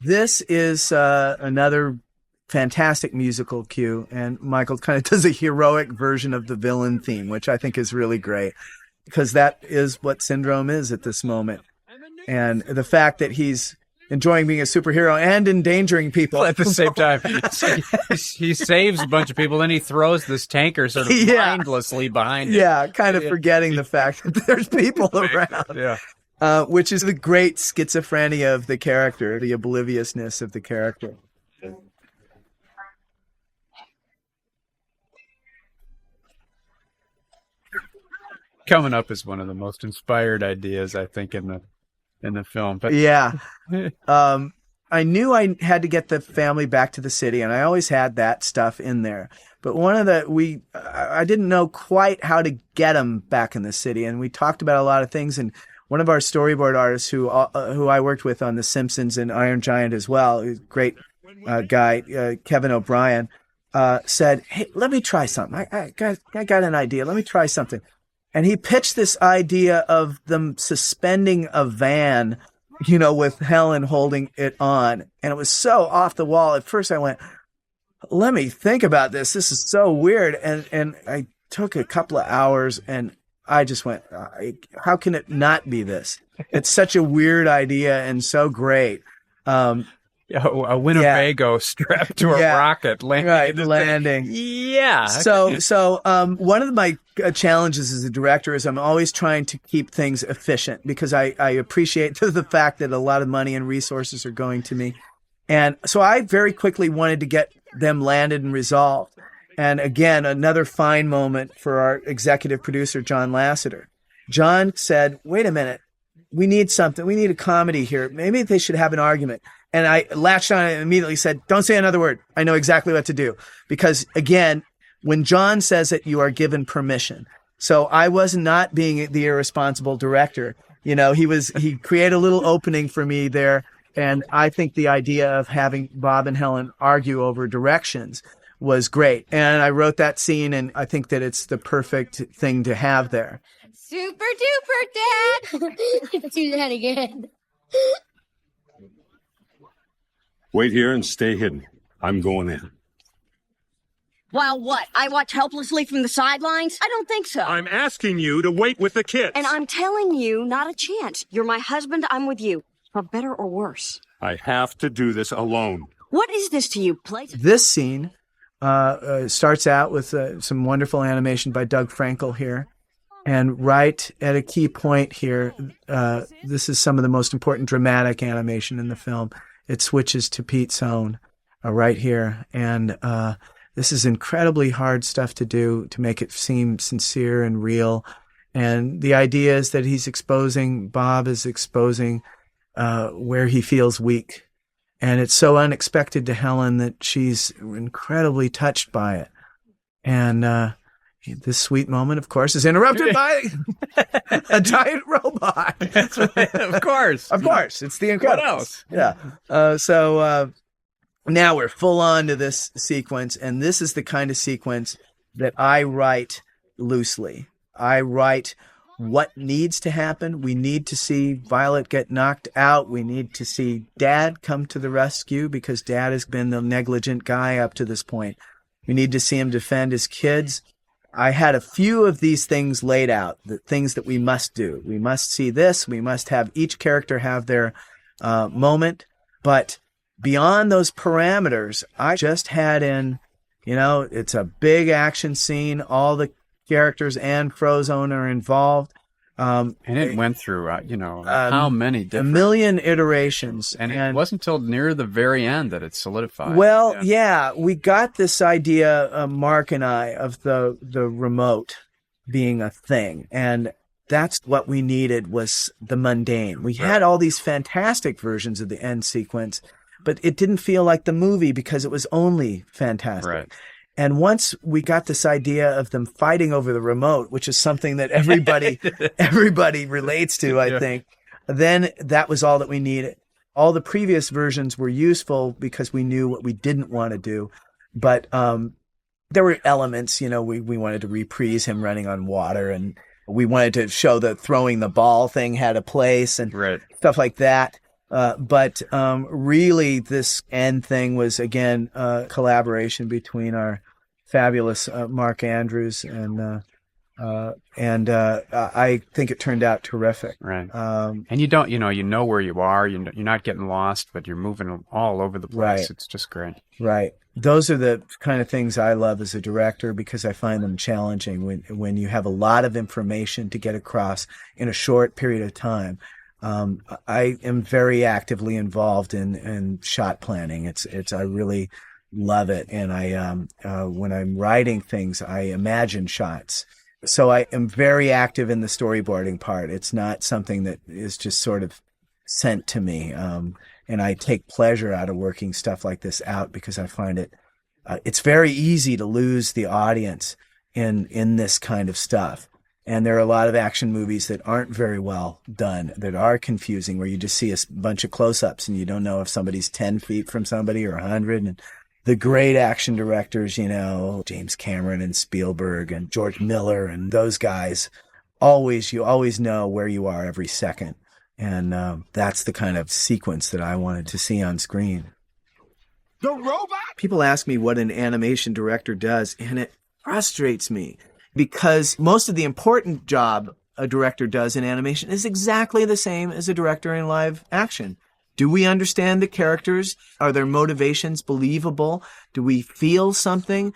This is another fantastic musical cue, and Michael kind of does a heroic version of the villain theme, which I think is really great, because that is what Syndrome is at this moment. And the fact that he's enjoying being a superhero and endangering people at the same time. He saves a bunch of people, then he throws this tanker sort of mindlessly behind him. Yeah, kind of forgetting the fact that there's people around. Yeah. Which is the great schizophrenia of the character, the obliviousness of the character. Coming up is one of the most inspired ideas, I think, in the film. But yeah. I knew I had to get the family back to the city, and I always had that stuff in there. But I didn't know quite how to get them back in the city, and we talked about a lot of things. And one of our storyboard artists, who I worked with on The Simpsons and Iron Giant as well, a great guy, Kevin O'Brien, said, "Hey, let me try something. I got an idea. Let me try something." And he pitched this idea of them suspending a van, with Helen holding it on. And it was so off the wall. At first I went, let me think about this. This is so weird. And I took a couple of hours and I just went, how can it not be this? It's such a weird idea and so great. A Winnebago strapped to a rocket landing. Yeah. So one of my challenges as a director is I'm always trying to keep things efficient because I appreciate the fact that a lot of money and resources are going to me. And so I very quickly wanted to get them landed and resolved. And again, another fine moment for our executive producer, John Lasseter. John said, wait a minute, we need something. We need a comedy here. Maybe they should have an argument. And I latched on it and immediately said, don't say another word. I know exactly what to do. Because again, when John says it, you are given permission. So I was not being the irresponsible director. He created a little opening for me there. And I think the idea of having Bob and Helen argue over directions was great. And I wrote that scene, and I think that it's the perfect thing to have there. Super duper, Dad! Let's do that again. Wait here and stay hidden. I'm going in. Well, what? I watch helplessly from the sidelines? I don't think so. I'm asking you to wait with the kids. And I'm telling you, not a chance. You're my husband, I'm with you. For better or worse. I have to do this alone. What is this to you? This scene starts out with some wonderful animation by Doug Frankel here. And right at a key point here, this is some of the most important dramatic animation in the film. It switches to Pete's own right here. And this is incredibly hard stuff to do to make it seem sincere and real. And the idea is that Bob is exposing where he feels weak. And it's so unexpected to Helen that she's incredibly touched by it. And this sweet moment, of course, is interrupted by a giant robot. Of course. Of course. It's The Incredibles. What else? Yeah. So now we're full on to this sequence, and this is the kind of sequence that I write loosely. I write what needs to happen. We need to see Violet get knocked out. We need to see Dad come to the rescue because Dad has been the negligent guy up to this point. We need to see him defend his kids. I had a few of these things laid out, the things that we must do. We must see this. We must have each character have their moment. But beyond those parameters, I just had in, it's a big action scene. All the characters and Frozone are involved. And it went through, how many different... A million iterations. And it wasn't until near the very end that it solidified. Well, yeah we got this idea, Mark and I, of the remote being a thing. And that's what we needed was the mundane. We had all these fantastic versions of the end sequence, but it didn't feel like the movie because it was only fantastic. Right. And once we got this idea of them fighting over the remote, which is something that everybody relates to, I think, then that was all that we needed. All the previous versions were useful because we knew what we didn't want to do. But there were elements, we wanted to reprise him running on water, and we wanted to show that throwing the ball thing had a place and stuff like that. But really, this end thing was, again, a collaboration between our fabulous Mark Andrews and And I think it turned out terrific. Right. And you don't, you know where you are. You're not getting lost, but you're moving all over the place. Right. It's just great. Right. Those are the kind of things I love as a director because I find them challenging when you have a lot of information to get across in a short period of time. I am very actively involved in shot planning. I really love it. And when I'm writing things, I imagine shots. So I am very active in the storyboarding part. It's not something that is just sort of sent to me. And I take pleasure out of working stuff like this out because I find it's very easy to lose the audience in this kind of stuff. And there are a lot of action movies that aren't very well done, that are confusing, where you just see a bunch of close-ups and you don't know if somebody's 10 feet from somebody or 100. And the great action directors, James Cameron and Spielberg and George Miller and those guys, you always know where you are every second. And that's the kind of sequence that I wanted to see on screen. The robot? People ask me what an animation director does, and it frustrates me because most of the important job a director does in animation is exactly the same as a director in live action. Do we understand the characters? Are their motivations believable? Do we feel something?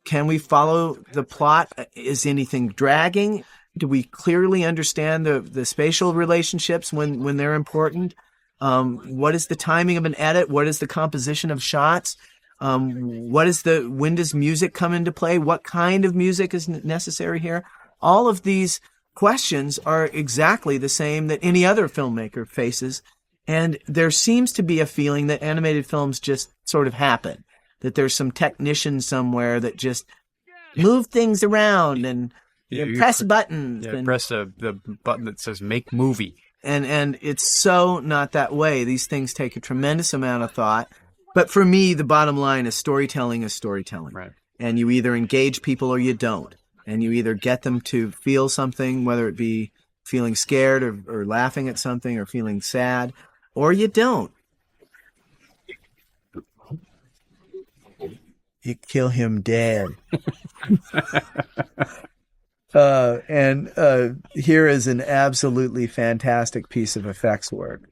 Can we follow the plot? Is anything dragging? Do we clearly understand the spatial relationships when they're important? What is the timing of an edit? What is the composition of shots? When does music come into play? What kind of music is necessary here? All of these questions are exactly the same that any other filmmaker faces. And there seems to be a feeling that animated films just sort of happen, that there's some technician somewhere that just move things around and press buttons. Yeah, press the button that says make movie. And it's so not that way. These things take a tremendous amount of thought. But for me, the bottom line is storytelling is storytelling. Right. And you either engage people or you don't. And you either get them to feel something, whether it be feeling scared or laughing at something or feeling sad, or you don't. You kill him dead. And here is an absolutely fantastic piece of effects work.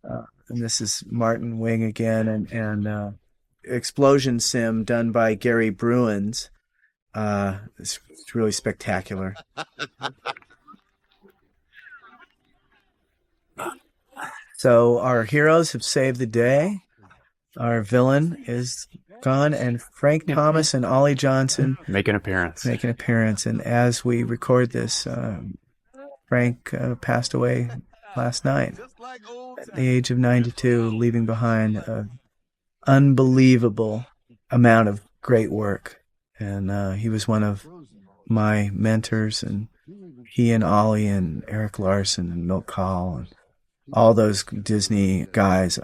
And this is Martin Wing again, and explosion sim done by Gary Bruins. It's really spectacular. So our heroes have saved the day. Our villain is gone, and Frank Thomas and Ollie Johnson make an appearance. And as we record this, Frank passed away last night at the age of 92, leaving behind an unbelievable amount of great work. And he was one of my mentors, and he and Ollie and Eric Larson and Milt Kahl and all those Disney guys,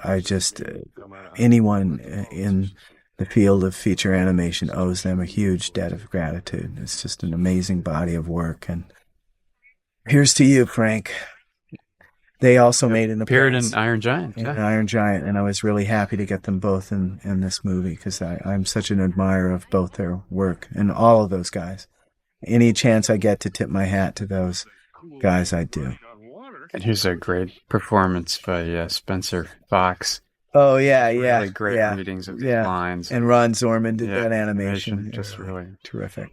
anyone in the field of feature animation owes them a huge debt of gratitude. It's just an amazing body of work. And here's to you, Frank. They also made an appearance in Iron Giant. Iron Giant, and I was really happy to get them both in this movie because I'm such an admirer of both their work and all of those guys. Any chance I get to tip my hat to those guys, I do. And here's a great performance by Spencer Fox. Oh, yeah. Really great readings of lines. And Ron Zorman did that animation. Just really terrific.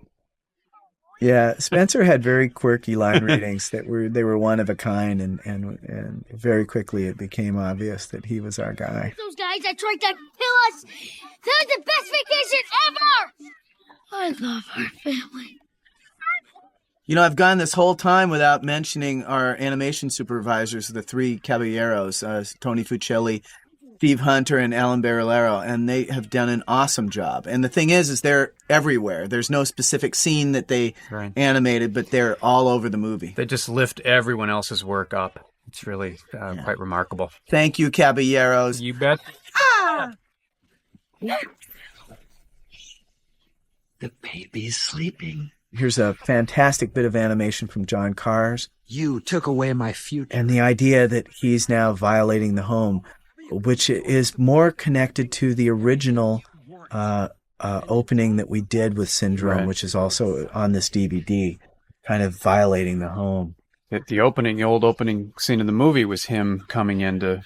Yeah, Spencer had very quirky line readings they were one of a kind, and very quickly it became obvious that he was our guy. Those guys that tried to kill us, that was the best vacation ever! I love our family. I've gone this whole time without mentioning our animation supervisors, the three Caballeros, Tony Fuccelli, Steve Hunter, and Alan Barillero, and they have done an awesome job. And the thing is they're everywhere. There's no specific scene that they animated, but they're all over the movie. They just lift everyone else's work up. It's really quite remarkable. Thank you, Caballeros. You bet. The baby's sleeping. Here's a fantastic bit of animation from John Cars. You took away my future. And the idea that he's now violating the home, which is more connected to the original opening that we did with Syndrome, which is also on this DVD. kind of violating the home. The old opening scene of the movie was him coming in to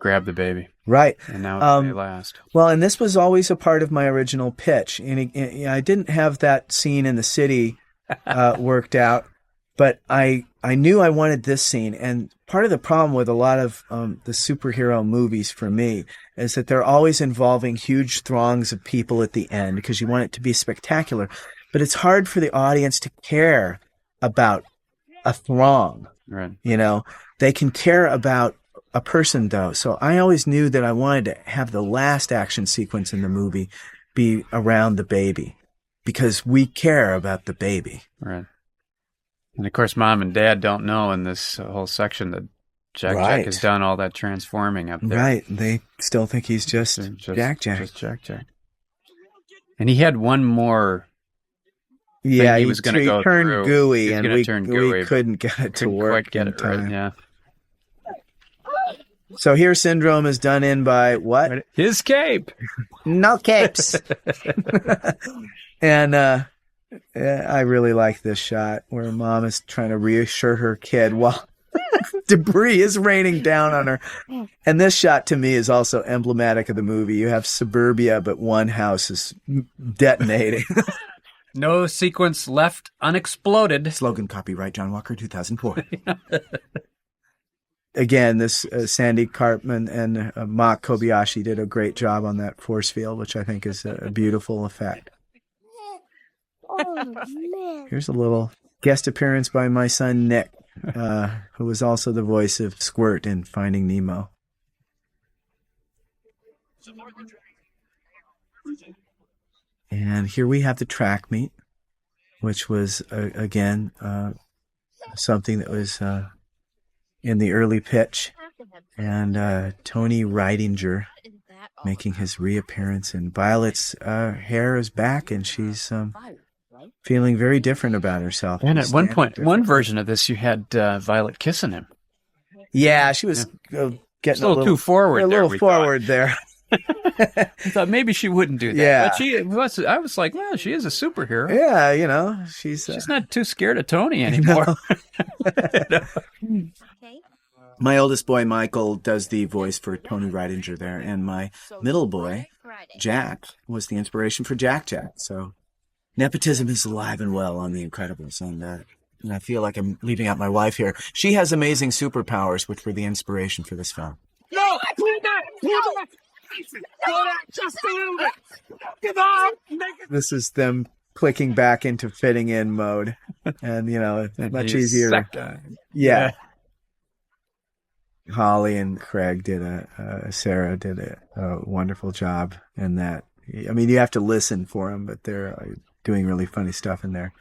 grab the baby. Right. And now it may last. Well, and this was always a part of my original pitch. And I didn't have that scene in the city worked out, but I knew I wanted this scene. And part of the problem with a lot of the superhero movies for me is that they're always involving huge throngs of people at the end because you want it to be spectacular. But it's hard for the audience to care about a throng. Right. They can care about a person, though. So I always knew that I wanted to have the last action sequence in the movie be around the baby because we care about the baby. Right. And of course, Mom and Dad don't know in this whole section that Jack has done all that transforming up there. Right. They still think he's just Jack. Just Jack. And he had one more. Yeah, he was going to go turned through. gooey, and we couldn't get it to work. Quite get in it time. right. Yeah. So here, Syndrome is done in by what? His cape. No capes. And I really like this shot where Mom is trying to reassure her kid while debris is raining down on her. And this shot to me is also emblematic of the movie. You have suburbia, but one house is detonating. No sequence left unexploded. Slogan copyright John Walker 2004. Again, this Sandy Cartman and Mock Kobayashi did a great job on that force field, which I think is a beautiful effect. Here's a little guest appearance by my son Nick, who was also the voice of Squirt in Finding Nemo. And here we have the track meet, which was, again, something that was in the early pitch. And Tony Reidinger making his reappearance. And Violet's hair is back, and she's feeling very different about herself. And at one point, one version of this, you had Violet kissing him. Yeah, she was getting a little too forward. A little forward there. I thought maybe she wouldn't do that. Yeah. But I was like, well, she is a superhero. Yeah, she's not too scared of Tony anymore. My oldest boy, Michael, does the voice for Tony Reidinger there, and my middle boy, Jack, was the inspiration for Jack. So nepotism is alive and well on The Incredibles, and I feel like I'm leaving out my wife here. She has amazing superpowers, which were the inspiration for this film. No! Just a little bit! Come on! This is them clicking back into fitting in mode, and it's much easier. Yeah. Holly and Craig Sarah did a wonderful job in that. I mean, you have to listen for them, but they're doing really funny stuff in there.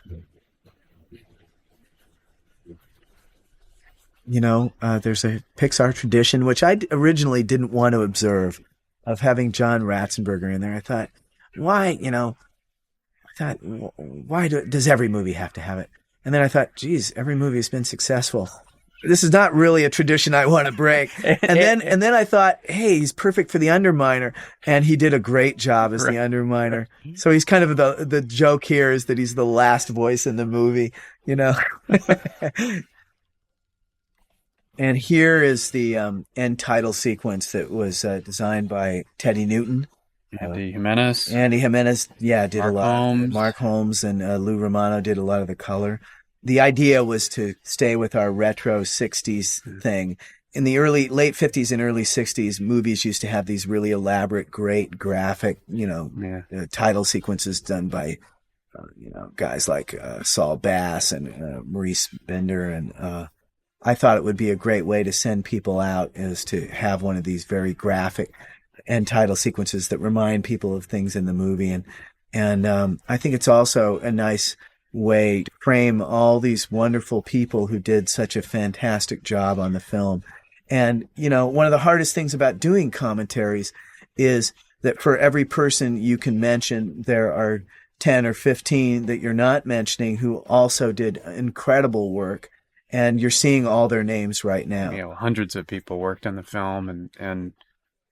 There's a Pixar tradition, which I originally didn't want to observe, of having John Ratzenberger in there. I thought, why does every movie have to have it? And then I thought, geez, every movie has been successful. This is not really a tradition I want to break. And then I thought, hey, he's perfect for the Underminer. And he did a great job as the Underminer. So he's kind of the joke here is that he's the last voice in the movie, And here is the end title sequence that was designed by Teddy Newton. Andy Jimenez. Andy Jimenez, did Mark a lot. Holmes. Mark Holmes and Lou Romano did a lot of the color. The idea was to stay with our retro 60s thing. In the late 50s and early 60s, movies used to have these really elaborate, great graphic, title sequences done by, guys like Saul Bass and Maurice Bender. And I thought it would be a great way to send people out is to have one of these very graphic end title sequences that remind people of things in the movie. And I think it's also a nice way to frame all these wonderful people who did such a fantastic job on the film. And, one of the hardest things about doing commentaries is that for every person you can mention, there are 10 or 15 that you're not mentioning who also did incredible work. And you're seeing all their names right now. Hundreds of people worked on the film, and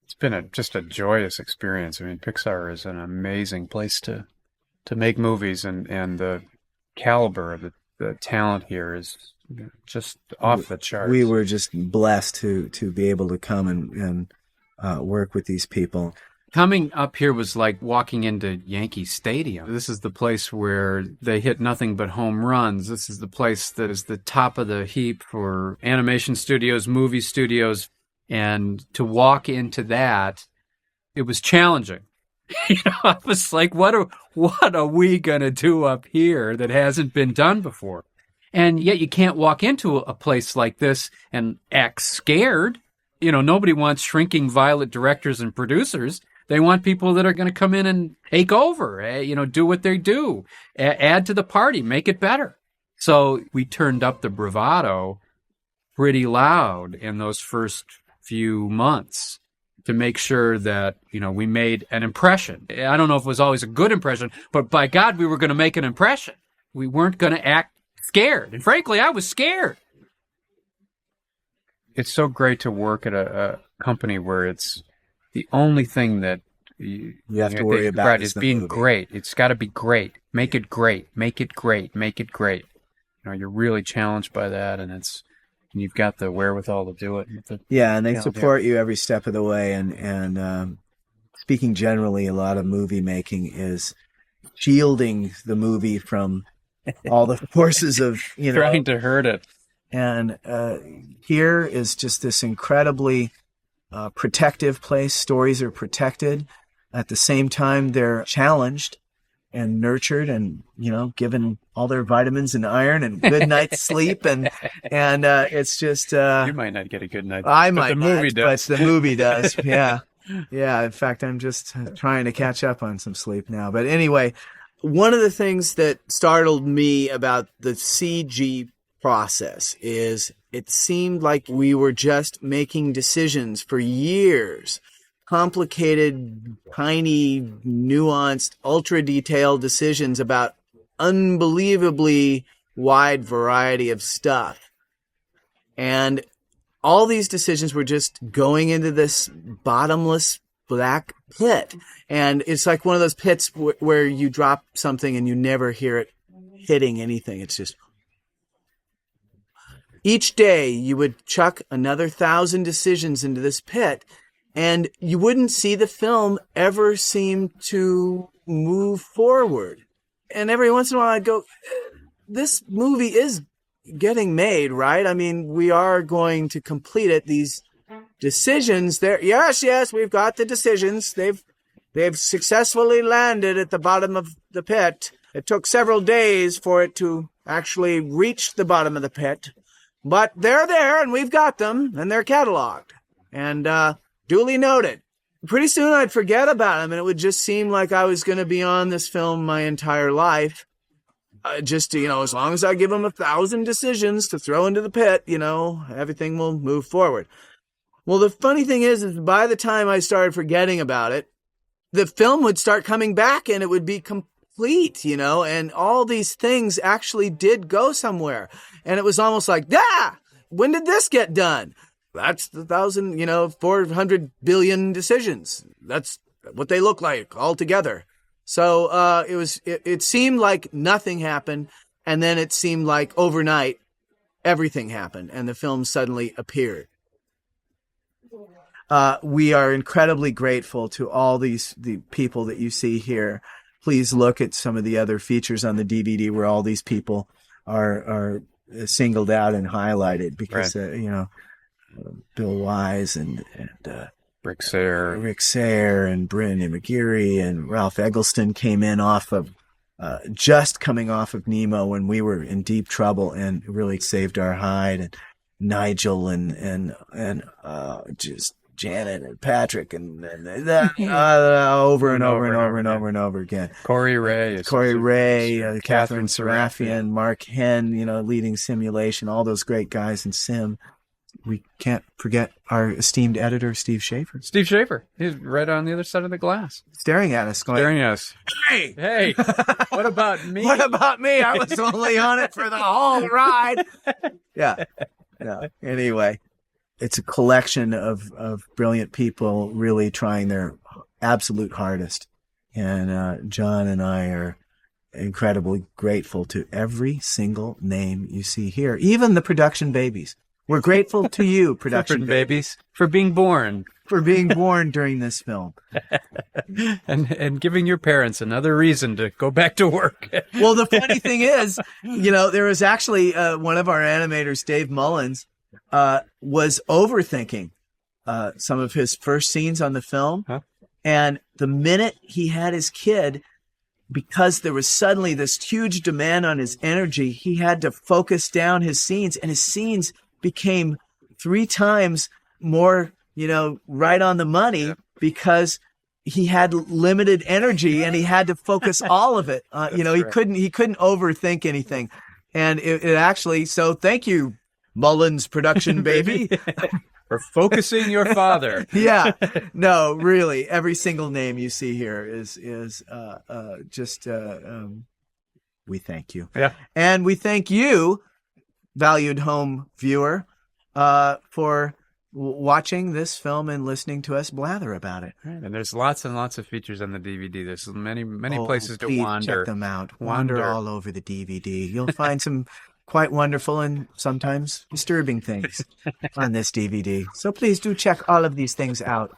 it's been just a joyous experience. I mean, Pixar is an amazing place to make movies, and the caliber of the the talent here is just off the charts. We were just blessed to be able to come and work with these people. Coming up here was like walking into Yankee Stadium. This is the place where they hit nothing but home runs. This is the place that is the top of the heap for animation studios, movie studios. And to walk into that, it was challenging. I was like, what are we going to do up here that hasn't been done before? And yet you can't walk into a place like this and act scared. Nobody wants shrinking violet directors and producers. They want people that are going to come in and take over, do what they do, add to the party, make it better. So we turned up the bravado pretty loud in those first few months to make sure that, we made an impression. I don't know if it was always a good impression, but by God, we were going to make an impression. We weren't going to act scared. And frankly, I was scared. It's so great to work at a company where it's the only thing that you have to worry about right, is being movie. Great. It's got to be great. Make it great. Make it great. Make it great. You're really challenged by that, and you've got the wherewithal to do it. And they support you every step of the way. And speaking generally, a lot of movie making is shielding the movie from all the forces of trying to hurt it. And here is just this incredibly protective place. Stories are protected. At the same time, they're challenged and nurtured and, given all their vitamins and iron and good night's sleep. And it's just... you might not get a good night. I might the movie not, does. but the movie does. Yeah. Yeah. In fact, I'm just trying to catch up on some sleep now. But anyway, one of the things that startled me about the CG process is it seemed like we were just making decisions for years, complicated, tiny, nuanced, ultra-detailed decisions about unbelievably wide variety of stuff. And all these decisions were just going into this bottomless black pit. And it's like one of those pits where you drop something and you never hear it hitting anything. It's just... Each day, you would chuck another 1,000 decisions into this pit, and you wouldn't see the film ever seem to move forward. And every once in a while, I'd go, this movie is getting made, right? I mean, we are going to complete it. These decisions there. Yes, we've got the decisions. They've successfully landed at the bottom of the pit. It took several days for it to actually reach the bottom of the pit. But they're there, and we've got them, and they're cataloged, and duly noted. Pretty soon I'd forget about them, and it would just seem like I was going to be on this film my entire life. Just, as long as I give them 1,000 decisions to throw into the pit, everything will move forward. Well, the funny thing is by the time I started forgetting about it, the film would start coming back, and it would be complete, and all these things actually did go somewhere. And it was almost like, when did this get done? That's the 400 billion decisions. That's what they look like all together. So it seemed like nothing happened. And then it seemed like overnight, everything happened and the film suddenly appeared. We are incredibly grateful to all the people that you see here. Please look at some of the other features on the DVD where all these people are singled out and highlighted because, right. Bill Wise and Rick Sayre and Brandon McGeary and Ralph Eggleston came in off of just coming off of Nemo when we were in deep trouble and really saved our hide. And Nigel and just Janet and Patrick and that over and over again. Corey Ray, Catherine Serafian, Mark Henn, leading Simulation, all those great guys in Sim. We can't forget our esteemed editor, Steve Schaefer. Steve Schaefer. He's right on the other side of the glass. Staring at us. Hey, what about me? What about me? I was only on it for the whole ride. Yeah. Anyway. It's a collection of brilliant people really trying their absolute hardest. And John and I are incredibly grateful to every single name you see here, even the production babies. We're grateful to you, production babies, for being born. For being born during this film. and giving your parents another reason to go back to work. Well, the funny thing is, there was actually one of our animators, Dave Mullins, was overthinking some of his first scenes on the film. Huh? And the minute he had his kid, because there was suddenly this huge demand on his energy, he had to focus down his scenes, and his scenes became 3 times more, right on the money because he had limited energy and he had to focus all of it. He couldn't overthink anything. And it actually, so thank you, Mullins production baby. For focusing your father. Yeah, no, really, every single name you see here is just we thank you. Yeah, and we thank you, valued home viewer, for watching this film and listening to us blather about it. Right. And there's lots and lots of features on the DVD. There's many places to please wander. Check them out. Wander all over the DVD. You'll find some quite wonderful and sometimes disturbing things on this DVD. So please do check all of these things out.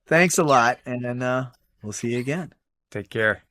Thanks a lot, and we'll see you again. Take care.